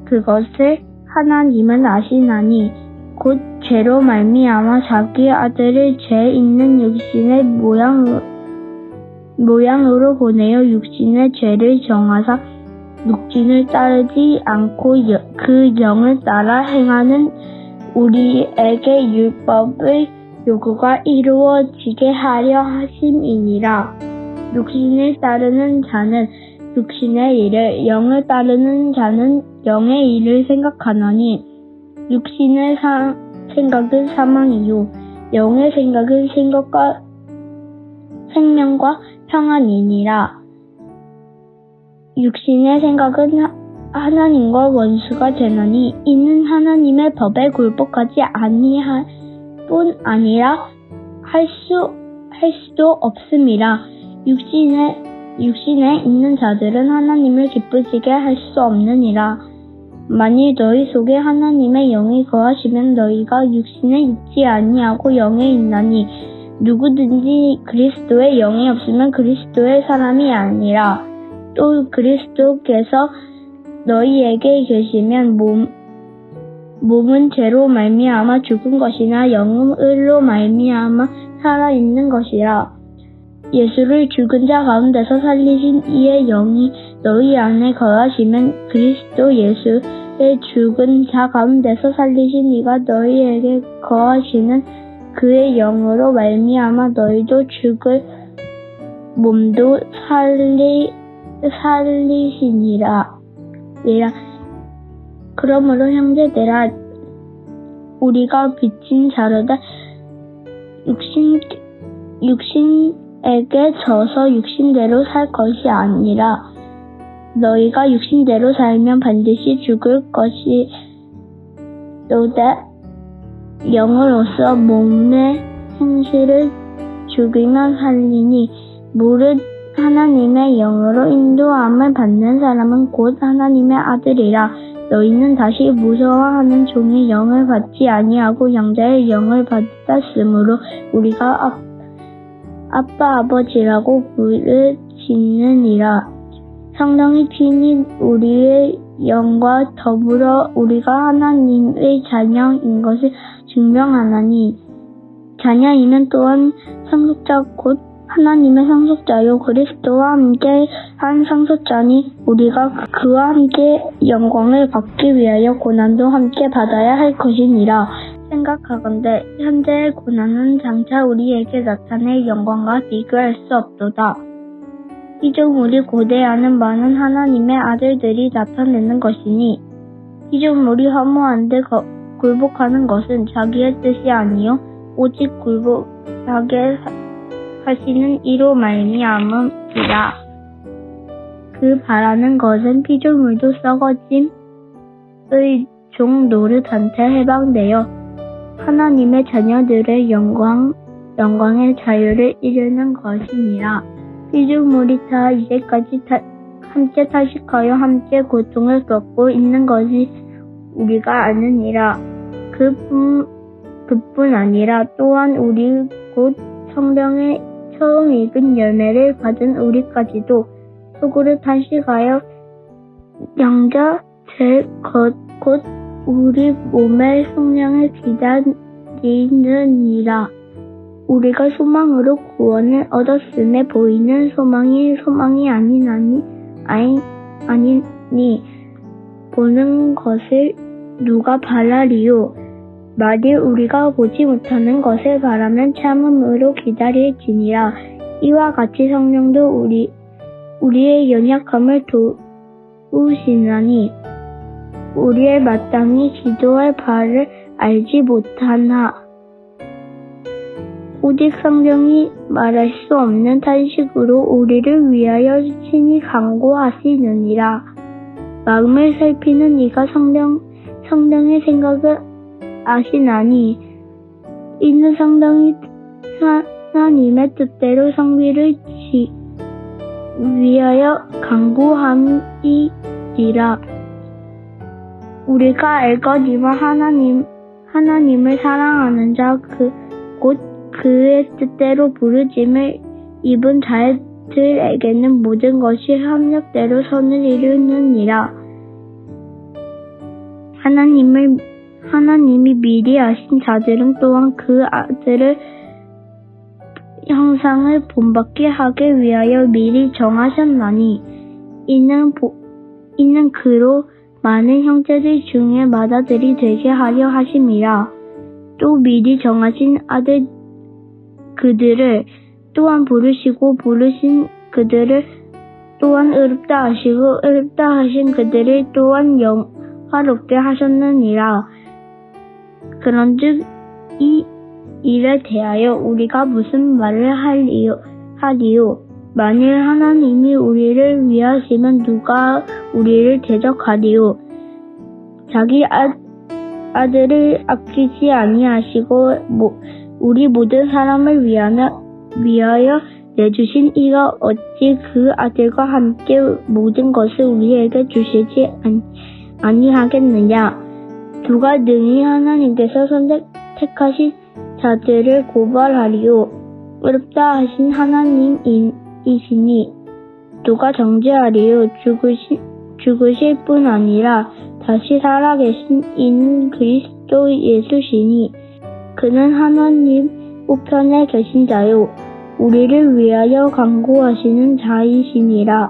그것을 하나님은 아시나니 곧 죄로 말미암아 자기 아들을 죄 있는 육신의 모양으로 보내어 육신의 죄를 정하사 육신을 따르지 않고 그 영을 따라 행하는 우리에게 율법의 요구가 이루어지게 하려 하심이니라. 육신을 따르는 자는 육신의 일을, 영을 따르는 자는 영의 일을 생각하나니 육신의 생각은 사망이요 영의 생각은 생명과 평안이니라. 육신의 생각은 하나님과 원수가 되나니 이는 하나님의 법에 굴복하지 아니할 뿐 아니라 할 수도 없음이라. 육신에 있는 자들은 하나님을 기쁘시게 할 수 없느니라. 만일 너희 속에 하나님의 영이 거하시면 너희가 육신에 있지 아니하고 영에 있나니 누구든지 그리스도의 영이 없으면 그리스도의 사람이 아니라. 또 그리스도께서 너희에게 계시면 몸은 죄로 말미암아 죽은 것이나 영은 의로 말미암아 살아있는 것이라. 예수를 죽은 자 가운데서 살리신 이의 영이 너희 안에 거하시면 그리스도 예수의 죽은 자 가운데서 살리신 이가 너희에게 거하시는 그의 영으로 말미암아 너희도 죽을 몸도 살리시니라. 그러므로 형제들아 우리가 빚진 자로다 육신에게 져서 육신대로 살 것이 아니라 너희가 육신대로 살면 반드시 죽을 것이로되 영으로서 몸의 행실을 죽이면 살리니 무릇 하나님의 영으로 인도함을 받는 사람은 곧 하나님의 아들이라. 너희는 다시 무서워하는 종의 영을 받지 아니하고 양자의 영을 받았으므로 우리가 아빠 아버지라고 부르짖느니라. 성령이 친히 우리의 영과 더불어 우리가 하나님의 자녀인 것을 증명하나니 자녀이면 또한 상속자 곧 하나님의 상속자요 그리스도와 함께 한 상속자니 우리가 그와 함께 영광을 받기 위하여 고난도 함께 받아야 할 것이니라. 생각하건대 현재의 고난은 장차 우리에게 나타낼 영광과 비교할 수 없도다. 피조물이 고대하는 바는 하나님의 아들들이 나타내는 것이니 피조물이 허무한데 굴복하는 것은 자기의 뜻이 아니요 오직 굴복하게 하시는 이로 말미암음이라. 그 바라는 것은 피조물도 썩어짐의 종 노릇한테 해방되어 하나님의 자녀들의 영광의 자유를 이루는 것이니라. 피조물이 다 이제까지 함께 탄식하여 함께 고통을 겪고 있는 것이 우리가 아느니라. 그뿐 아니라 또한 우리 곧 성경에 처음 익은 열매를 받은 우리까지도 속으로 탄식하여 양자 될 것 곧 우리 몸의 성령을 기다리느니라. 우리가 소망으로 구원을 얻었음에 보이는 소망이 아니니 보는 것을 누가 바라리요. 만일 우리가 보지 못하는 것을 바라면 참음으로 기다릴지니라. 이와 같이 성령도 우리의 연약함을 도우시나니 우리의 마땅히 기도할 바를 알지 못하나 오직 성령이 말할 수 없는 탄식으로 우리를 위하여 친히 간구하시느니라. 마음을 살피는 이가 성령의 생각을 아시나니 이는 성령이 하나님의 뜻대로 성비를 위하여 간구함이니라. 우리가 알거니와 하나님을 사랑하는 자 곧 그의 뜻대로 부르심을 입은 자들에게는 모든 것이 합력대로 선을 이루느니라. 하나님이 미리 아신 자들은 또한 그 아들의 형상을 본받게 하기 위하여 미리 정하셨나니 이는 그로 많은 형제들 중에 맏아들이 되게 하려 하심이라. 또 미리 정하신 아들 그들을 또한 부르시고 부르신 그들을 또한 의롭다 하시고 의롭다 하신 그들을 또한 영화롭게 하셨느니라. 그런즉 이 일에 대하여 우리가 무슨 말을 하리요? 만일 하나님이 우리를 위하시면 누가 우리를 대적하리요? 자기 아들을 아끼지 아니하시고 우리 모든 사람을 위하여 내주신 이가 어찌 그 아들과 함께 모든 것을 우리에게 주시지 아니하겠느냐? 누가 능히 하나님께서 선택하신 자들을 고발하리요? 의롭다 하신 하나님이시니 누가 정죄하리요? 죽으실 뿐 아니라 다시 살아계신 이는 그리스도 예수시니 그는 하나님 우편에 계신 자요 우리를 위하여 간구하시는 자이시니라.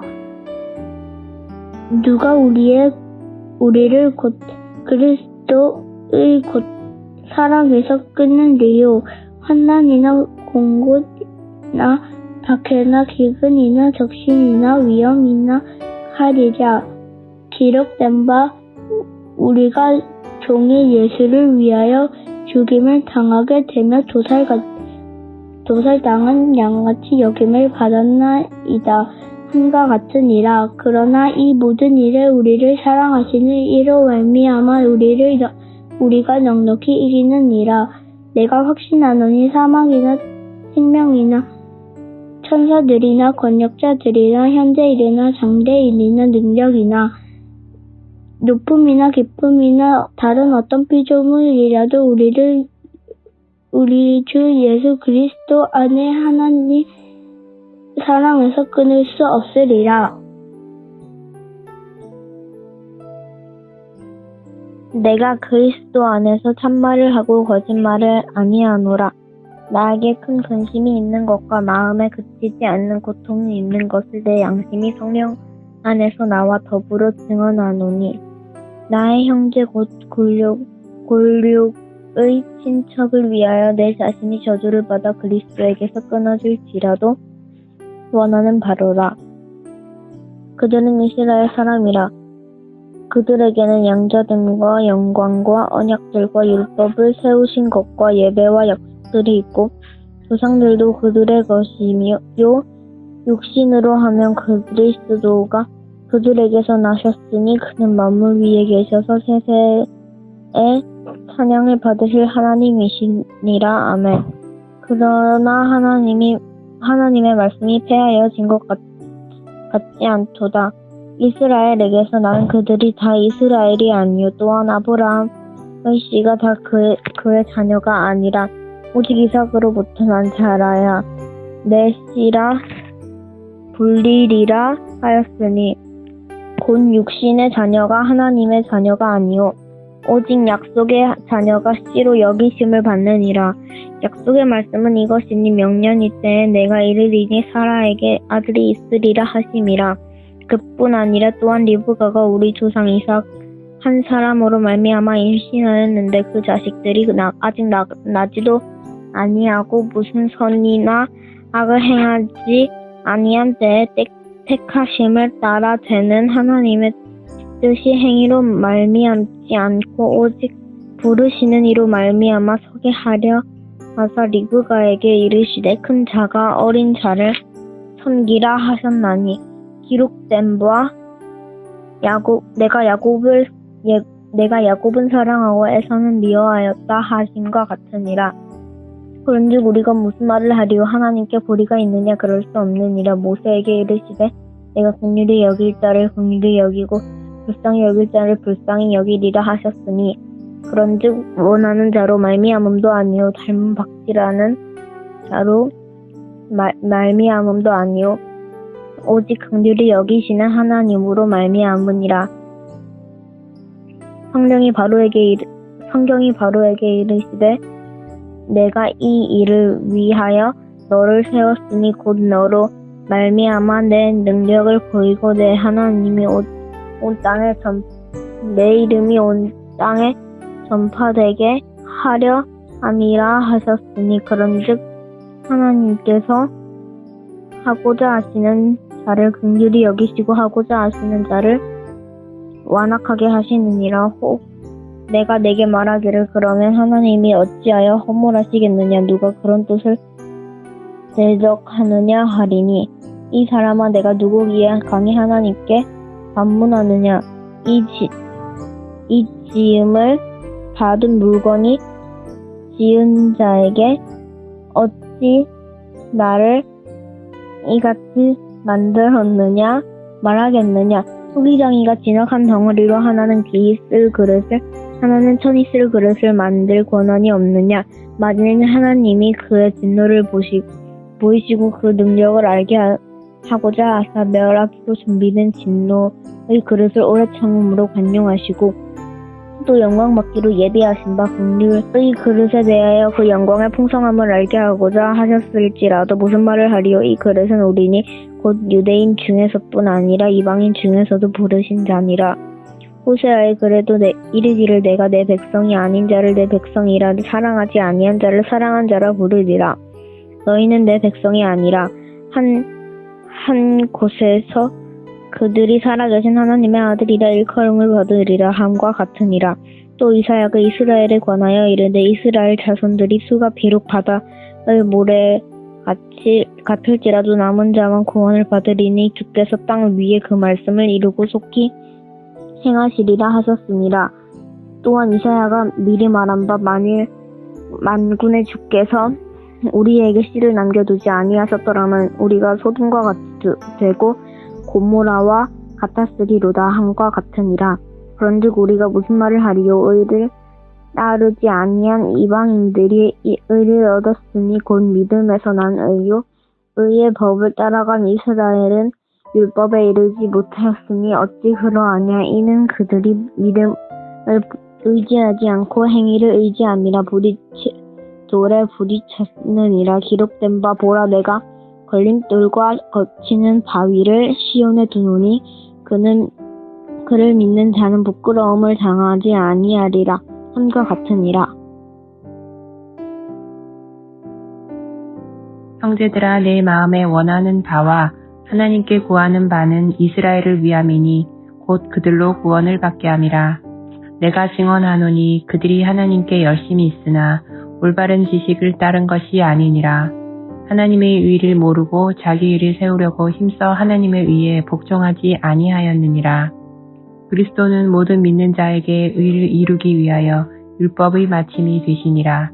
누가 우리를 곧 그리스도의 곧 사랑에서 끊으리요? 환난이나 공고나 박해나 기근이나 적신이나 위험이나 하리라. 기록된 바 우리가 종일 예수를 위하여 죽임을 당하게 되며 도살당한 양같이 여김을 받았나이다 함과 같으니라. 그러나 이 모든 일에 우리를 사랑하시는 이로 말미암아 우리가 넉넉히 이기느니라. 내가 확신하노니 사망이나 생명이나 천사들이나 권력자들이나 현재일이나 장래일이나 능력이나 높음이나 기쁨이나 다른 어떤 피조물이라도 우리 주 예수 그리스도 안에 하나님 사랑에서 끊을 수 없으리라. 내가 그리스도 안에서 참말을 하고 거짓말을 아니하노라. 나에게 큰 근심이 있는 것과 마음에 그치지 않는 고통이 있는 것을 내 양심이 성령 안에서 나와 더불어 증언하노니 나의 형제 곧 골육의 친척을 위하여 내 자신이 저주를 받아 그리스도에게서 끊어질지라도 원하는 바로라. 그들은 이스라엘 사람이라. 그들에게는 양자됨과 영광과 언약들과 율법을 세우신 것과 예배와 약속들이 있고 조상들도 그들의 것이며 육신으로 하면 그리스도가 그들에게서 나셨으니 그는 만물 위에 계셔서 세세에 찬양을 받으실 하나님이시니라. 아멘. 그러나 하나님의 말씀이 폐하여진 것 같지 않도다. 이스라엘에게서 난 그들이 다 이스라엘이 아니요 또한 아브라함의 씨가 다 그의 자녀가 아니라 오직 이삭으로부터 난 자라야 내 씨라 불리리라 하였으니 곧 육신의 자녀가 하나님의 자녀가 아니요 오직 약속의 자녀가 씨로 여기심을 받느니라. 약속의 말씀은 이것이니 명년이 때에 내가 이르리니 사라에게 아들이 있으리라 하심이라. 그뿐 아니라 또한 리브가가 우리 조상 이삭 한 사람으로 말미암아 임신하였는데 그 자식들이 아직 나지도 아니하고 무슨 선이나 악을 행하지 아니한 때에 택하심을 따라 되는 하나님의 뜻이 행위로 말미암지 않고 오직 부르시는 이로 말미암아 서게 하려 하사 리브가에게 이르시되 큰 자가 어린 자를 섬기라 하셨나니 기록된 바 내가 야곱은 사랑하고 에사는 미워하였다 하심과 같으니라. 그런즉 우리가 무슨 말을 하리요 하나님께 불의가 있느냐 그럴 수 없느니라. 모세에게 이르시되 내가 긍휼히 여길 자를 긍휼히 여기고 불쌍히 여길 자를 불쌍히 여기리라 하셨으니 그런즉 원하는 자로 말미암음도 아니요 닮은 박지라는 자로 말미암음도 아니요 오직 긍휼히 여기시는 하나님으로 말미암으니라. 성경이 바로에게 이르시되 내가 이 일을 위하여 너를 세웠으니 곧 너로 말미암아 내 능력을 보이고 내 하나님이 내 이름이 온 땅에 전파되게 하려 함이라 하셨으니 그런즉 하나님께서 하고자 하시는 자를 긍휼히 여기시고 하고자 하시는 자를 완악하게 하시느니라. 혹 내가 내게 말하기를 그러면 하나님이 어찌하여 허물하시겠느냐 누가 그런 뜻을 대적하느냐 하리니 이 사람아 내가 누구기에 감히 하나님께 반문하느냐 이 지음을 받은 물건이 지은 자에게 어찌 나를 이같이 만들었느냐 말하겠느냐. 토기장이가 진흙한 덩어리로 하나는 귀히 쓸 그릇을 하나는 천이 쓸 그릇을 만들 권한이 없느냐. 만일 하나님이 그의 진노를 보이시고 그 능력을 알게 하고자 하사 멸하기로 준비된 진노의 그릇을 오래 참음으로 관용하시고 또 영광 받기로 예비하신 바 긍휼의 그릇에 대하여 그 영광의 풍성함을 알게 하고자 하셨을지라도 무슨 말을 하리요. 이 그릇은 우리니 곧 유대인 중에서뿐 아니라 이방인 중에서도 부르신 자니라. 호세아의 그래도 이르기를 내가 내 백성이 아닌 자를 내 백성이라 사랑하지 아니한 자를 사랑한 자라 부르리라. 너희는 내 백성이 아니라 한 곳에서 그들이 살아계신 하나님의 아들이라 일컬음을 받으리라 함과 같으니라. 또 이사야가 이스라엘에 관하여 이르되 이스라엘 자손들이 수가 비록 바다의 모래 같을지라도 남은 자만 구원을 받으리니 주께서 땅 위에 그 말씀을 이루고 속히 행하시리라 하셨으니라. 또한 이사야가 미리 말한 바 만일 만군의 주께서 우리에게 씨를 남겨두지 아니하셨더라면 우리가 소돔과 같이 되고 고모라와 같았으리로다 함과 같으니라. 그런즉 우리가 무슨 말을 하리요. 의를 따르지 아니한 이방인들이 의를 얻었으니 곧 믿음에서 난 의요 의의 법을 따라간 이스라엘은 율법에 이르지 못하였으니 어찌 그러하냐. 이는 그들이 믿음을 의지하지 않고 행위를 의지함이라. 돌에 부딪혔느니라. 기록된 바 보라 내가 걸림돌과 거치는 바위를 시온에 두노니 그를 믿는 자는 부끄러움을 당하지 아니하리라 함과 같으니라. 형제들아 내 마음에 원하는 바와 하나님께 구하는 바는 이스라엘을 위함이니 곧 그들로 구원을 받게 함이라. 내가 증언하노니 그들이 하나님께 열심히 있으나 올바른 지식을 따른 것이 아니니라. 하나님의 의를 모르고 자기 의를 세우려고 힘써 하나님의 의에 복종하지 아니하였느니라. 그리스도는 모든 믿는 자에게 의를 이루기 위하여 율법의 마침이 되시니라.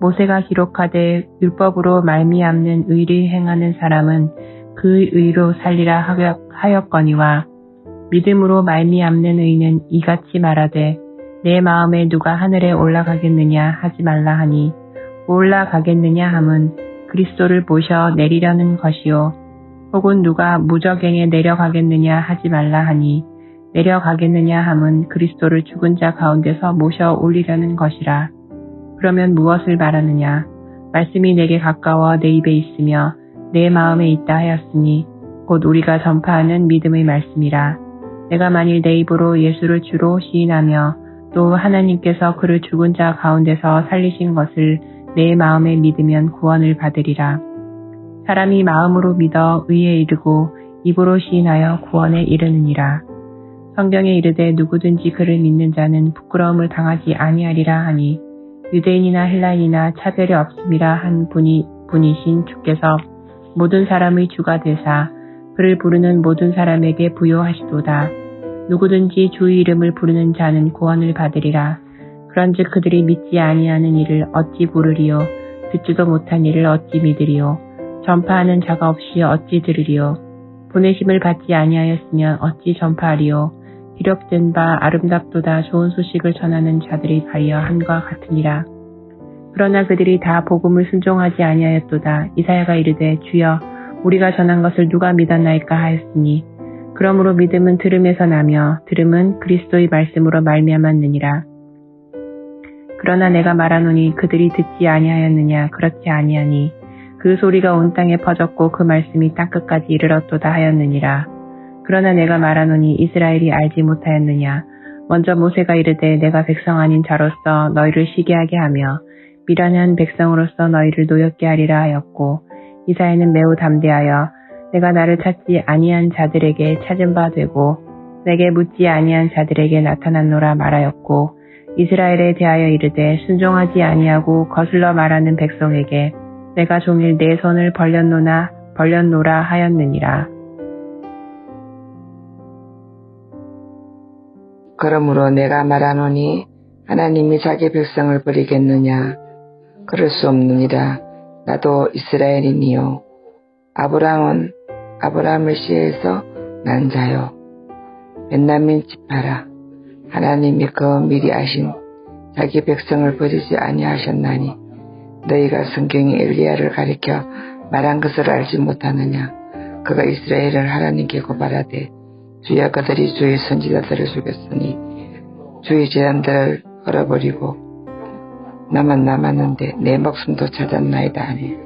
모세가 기록하되 율법으로 말미암는 의를 행하는 사람은 그 의로 살리라 하였거니와 믿음으로 말미암는 의는 이같이 말하되 내 마음에 누가 하늘에 올라가겠느냐 하지 말라 하니 올라가겠느냐 함은 그리스도를 모셔 내리려는 것이요 혹은 누가 무저갱에 내려가겠느냐 하지 말라 하니 내려가겠느냐 함은 그리스도를 죽은 자 가운데서 모셔 올리려는 것이라. 그러면 무엇을 말하느냐? 말씀이 내게 가까워 내 입에 있으며 내 마음에 있다 하였으니 곧 우리가 전파하는 믿음의 말씀이라. 내가 만일 내 입으로 예수를 주로 시인하며 또 하나님께서 그를 죽은 자 가운데서 살리신 것을 내 마음에 믿으면 구원을 받으리라. 사람이 마음으로 믿어 의에 이르고 입으로 시인하여 구원에 이르느니라. 성경에 이르되 누구든지 그를 믿는 자는 부끄러움을 당하지 아니하리라 하니 유대인이나 헬라인이나 차별이 없음이라 한 분이신 주께서 모든 사람의 주가 되사 그를 부르는 모든 사람에게 부요하시도다. 누구든지 주의 이름을 부르는 자는 구원을 받으리라. 그런즉 그들이 믿지 아니하는 이를 어찌 부르리요? 듣지도 못한 이를 어찌 믿으리요? 전파하는 자가 없이 어찌 들으리요? 보내심을 받지 아니하였으면 어찌 전파하리요? 기록된 바 아름답도다 좋은 소식을 전하는 자들이 가리어 함과 같으니라. 그러나 그들이 다 복음을 순종하지 아니하였도다. 이사야가 이르되 주여 우리가 전한 것을 누가 믿었나이까 하였으니 그러므로 믿음은 들음에서 나며 들음은 그리스도의 말씀으로 말미암았느니라. 그러나 내가 말하노니 그들이 듣지 아니하였느냐? 그렇지 아니하니 그 소리가 온 땅에 퍼졌고 그 말씀이 땅끝까지 이르렀도다 하였느니라. 그러나 내가 말하노니 이스라엘이 알지 못하였느냐? 먼저 모세가 이르되 내가 백성 아닌 자로서 너희를 시기하게 하며 미련한 백성으로서 너희를 노엽게 하리라 하였고 이사야는 매우 담대하여 내가 나를 찾지 아니한 자들에게 찾은 바 되고 내게 묻지 아니한 자들에게 나타났노라 말하였고 이스라엘에 대하여 이르되 순종하지 아니하고 거슬러 말하는 백성에게 내가 종일 내 손을 벌렸노라 하였느니라. 그러므로 내가 말하노니 하나님이 자기 백성을 버리겠느냐? 그럴 수 없느니라. 나도 이스라엘이니요. 아브라함은 아브라함의 씨에서 난 자요. 벤야민 지파라. 하나님이 그 미리 아신 자기 백성을 버리지 아니하셨나니 너희가 성경이 엘리야를 가리켜 말한 것을 알지 못하느냐? 그가 이스라엘을 하나님께 고발하되 주여 그들이 주의 선지자들을 죽였으니 주의 재단들을 헐어버리고 나만 남았는데 내 목숨도 찾았나이다 하니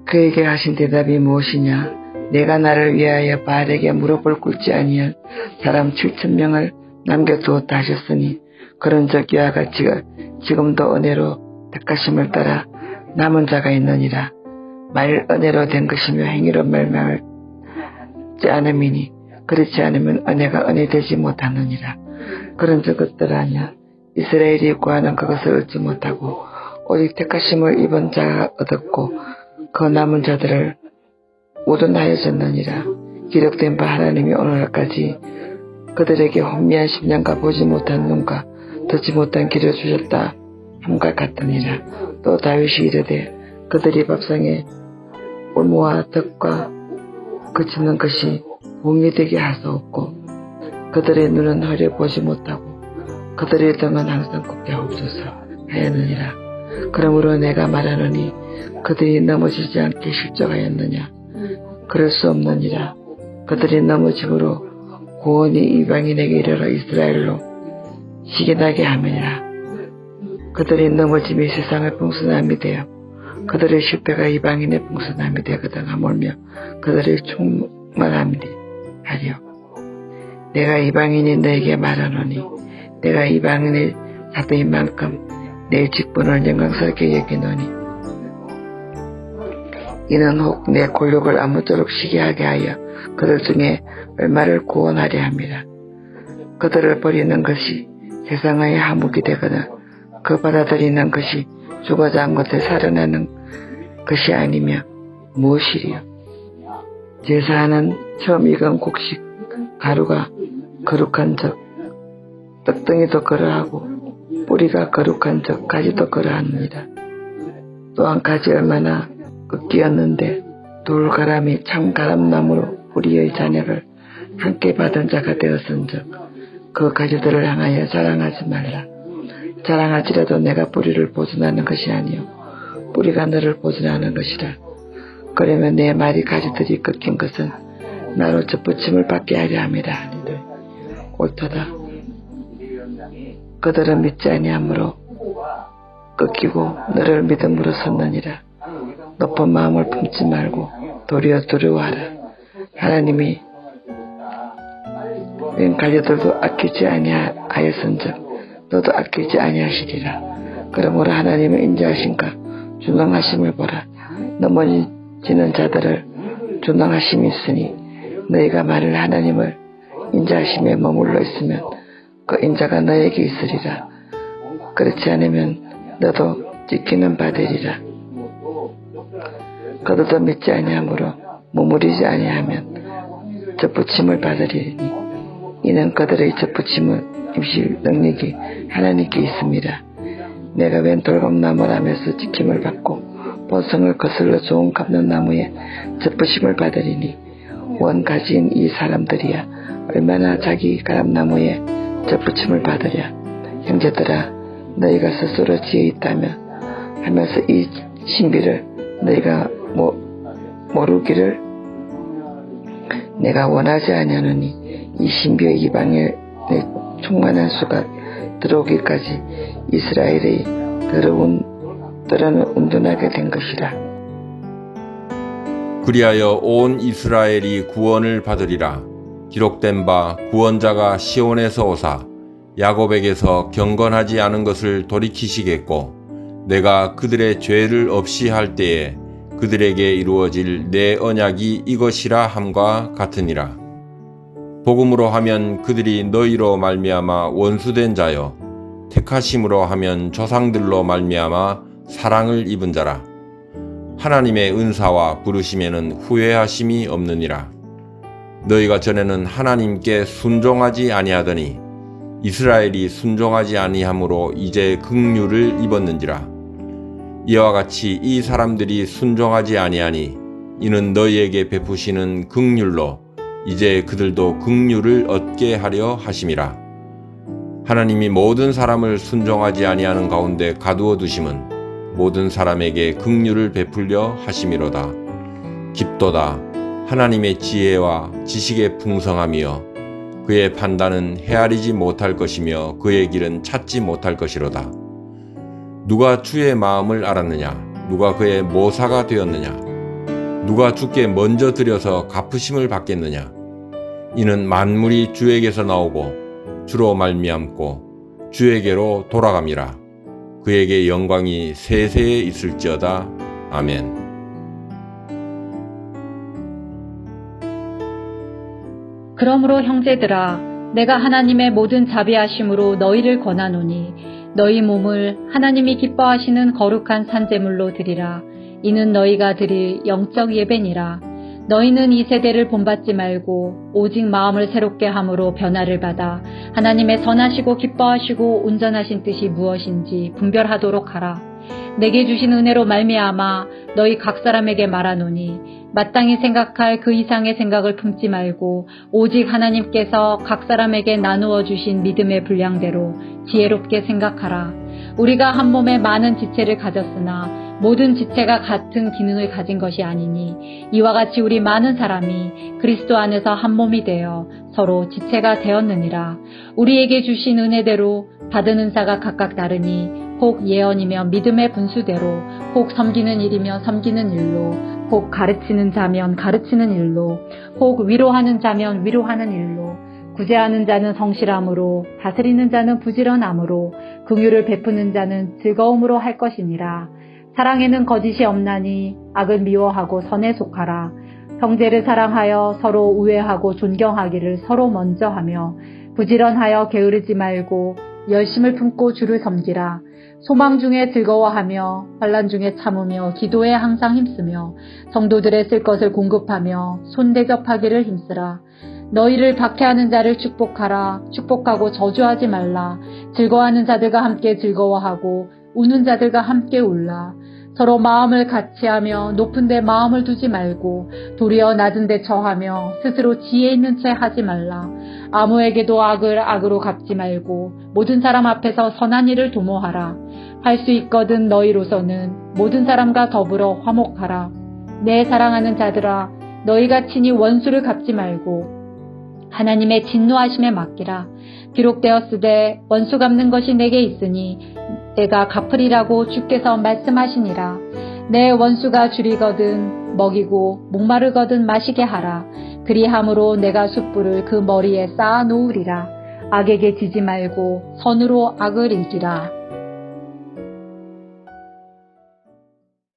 그에게 하신 대답이 무엇이냐? 내가 나를 위하여 바알에게 무릎을 꿇지 아니한 사람 7,000명을 남겨두었다 하셨으니 그런즉 이와 같이 지금도 은혜로 택하심을 따라 남은 자가 있느니라. 만일 은혜로 된 것이며 행위로 말미암지 않음이니 그렇지 않으면 은혜가 은혜되지 못하느니라. 그런즉 어떠하냐? 이스라엘이 구하는 그것을 얻지 못하고 오직 택하심을 입은 자가 얻었고 그 남은 자들을 우둔하여졌느니라. 기록된 바 하나님이 오늘까지 그들에게 혼미한 10년과 보지 못한 눈과 듣지 못한 귀를 주셨다 함과 같으니라. 또 다윗이 이르되 그들이 밥상에 올무와 덕과 그치는 것이 봉이 되게 하사옵고 그들의 눈은 허려 보지 못하고 그들의 등은 항상 굽게 하옵소서 하였느니라. 그러므로 내가 말하노니 그들이 넘어지지 않게 실족하였느냐? 그럴 수 없느니라. 그들이 넘어짐으로 구원이 이방인에게 이르러 이스라엘로 시기나게 함이니라. 그들의 넘어짐이 세상의 풍성함이 되어 그들의 실패가 이방인의 풍성함이 되거든 하물며 그들의 충만함이 하리요. 내가 이방인이 너에게 말하노니 내가 이방인의 사도인 만큼 내 직분을 영광스럽게 여기노니 이는 혹 내 권력을 아무쪼록 시기하게 하여 그들 중에 얼마를 구원하려 함이라. 그들을 버리는 것이 세상의 하묵이 되거든 그 받아들이는 것이 죽어자 한 것을 살아내는 것이 아니며 무엇이리요? 제사하는 처음 익은 곡식 가루가 거룩한 적 떡덩이도 그러하고 뿌리가 거룩한 적 가지도 그러합니다. 또한 가지 얼마나 꺾이었는데 돌가람이 참가람나무로 뿌리의 자녀를 함께 받은 자가 되었은즉 그 가지들을 향하여 자랑하지 말라. 자랑할지라도 내가 뿌리를 보존하는 것이 아니요 뿌리가 너를 보존하는 것이라. 그러면 내 말이 가지들이 꺾인 것은 나로 접붙임을 받게 하려 함이라 하니라. 옳도다. 그들은 믿지 아니하므로 꺾이고 너를 믿음으로 섰느니라. 높은 마음을 품지 말고 도리어 두려워하라. 하나님이 웬 가지들도 아끼지 아니하였은즉 너도 아끼지 아니하시리라. 그러므로 하나님의 인자하심과 준왕하심을 보라. 넘어지는 자들을 준왕하심이 있으니 너희가 만일 하나님을 인자하심에 머물러 있으면 그 인자가 너에게 있으리라. 그렇지 않으면 너도 찢기는 바 되리라. 그들도 믿지 아니하므로 머무르지 아니하면 접붙임을 받으리니 이는 그들의 접붙임은 임시 능력이 하나님께 있습니다. 내가 웬 돌감나무라면서 지킴을 받고 본성을 거슬러 좋은 감람나무에 접붙임을 받으리니 원 가지인 이 사람들이야 얼마나 자기 감람나무에 접붙임을 받으랴. 형제들아 너희가 스스로 지혜 있다면 하면서 이 신비를 너희가 모르기를 내가 원하지 아니하노니 이 신비의 이방의 충만한 수가 들어오기까지 이스라엘의 들은 온전하게 된 것이라. 그리하여 온 이스라엘이 구원을 받으리라. 기록된 바 구원자가 시온에서 오사 야곱에게서 경건하지 않은 것을 돌이키시겠고 내가 그들의 죄를 없이 할 때에 그들에게 이루어질 내 언약이 이것이라 함과 같으니라. 복음으로 하면 그들이 너희로 말미암아 원수된 자여 택하심으로 하면 조상들로 말미암아 사랑을 입은 자라. 하나님의 은사와 부르심에는 후회하심이 없느니라. 너희가 전에는 하나님께 순종하지 아니하더니 이스라엘이 순종하지 아니함으로 이제 긍휼을 입었는지라. 이와 같이 이 사람들이 순종하지 아니하니 이는 너희에게 베푸시는 긍휼로 이제 그들도 긍휼을 얻게 하려 하심이라. 하나님이 모든 사람을 순종하지 아니하는 가운데 가두어 두심은 모든 사람에게 긍휼을 베풀려 하심이로다. 깊도다. 하나님의 지혜와 지식의 풍성함이여 그의 판단은 헤아리지 못할 것이며 그의 길은 찾지 못할 것이로다. 누가 주의 마음을 알았느냐? 누가 그의 모사가 되었느냐? 누가 주께 먼저 드려서 갚으심을 받겠느냐? 이는 만물이 주에게서 나오고 주로 말미암고 주에게로 돌아감이라. 그에게 영광이 세세에 있을지어다. 아멘. 그러므로 형제들아 내가 하나님의 모든 자비하심으로 너희를 권하노니 너희 몸을 하나님이 기뻐하시는 거룩한 산제물로 드리라. 이는 너희가 드릴 영적 예배니라. 너희는 이 세대를 본받지 말고 오직 마음을 새롭게 함으로 변화를 받아 하나님의 선하시고 기뻐하시고 온전하신 뜻이 무엇인지 분별하도록 하라. 내게 주신 은혜로 말미암아 너희 각 사람에게 말하노니 마땅히 생각할 그 이상의 생각을 품지 말고 오직 하나님께서 각 사람에게 나누어 주신 믿음의 분량대로 지혜롭게 생각하라. 우리가 한 몸에 많은 지체를 가졌으나 모든 지체가 같은 기능을 가진 것이 아니니 이와 같이 우리 많은 사람이 그리스도 안에서 한 몸이 되어 서로 지체가 되었느니라. 우리에게 주신 은혜대로 받은 은사가 각각 다르니 혹 예언이면 믿음의 분수대로, 혹 섬기는 일이면 섬기는 일로, 혹 가르치는 자면 가르치는 일로, 혹 위로하는 자면 위로하는 일로, 구제하는 자는 성실함으로, 다스리는 자는 부지런함으로, 긍휼을 베푸는 자는 즐거움으로 할 것이니라. 사랑에는 거짓이 없나니 악을 미워하고 선에 속하라. 형제를 사랑하여 서로 우애하고 존경하기를 서로 먼저 하며 부지런하여 게으르지 말고 열심을 품고 주를 섬기라. 소망 중에 즐거워하며 환난 중에 참으며 기도에 항상 힘쓰며 성도들의 쓸 것을 공급하며 손대접하기를 힘쓰라. 너희를 박해하는 자를 축복하라. 축복하고 저주하지 말라. 즐거워하는 자들과 함께 즐거워하고 우는 자들과 함께 울라. 서로 마음을 같이하며 높은 데 마음을 두지 말고 도리어 낮은 데 처하며 스스로 지혜 있는 채 하지 말라. 아무에게도 악을 악으로 갚지 말고 모든 사람 앞에서 선한 일을 도모하라. 할 수 있거든 너희로서는 모든 사람과 더불어 화목하라. 내 사랑하는 자들아, 너희가 친히 원수를 갚지 말고 하나님의 진노하심에 맡기라. 기록되었으되 원수 갚는 것이 내게 있으니 내가 갚으리라고 주께서 말씀하시니라. 내 원수가 줄이거든 먹이고 목마르거든 마시게 하라. 그리함으로 내가 숯불을 그 머리에 쌓아 놓으리라. 악에게 지지 말고 선으로 악을 이기라.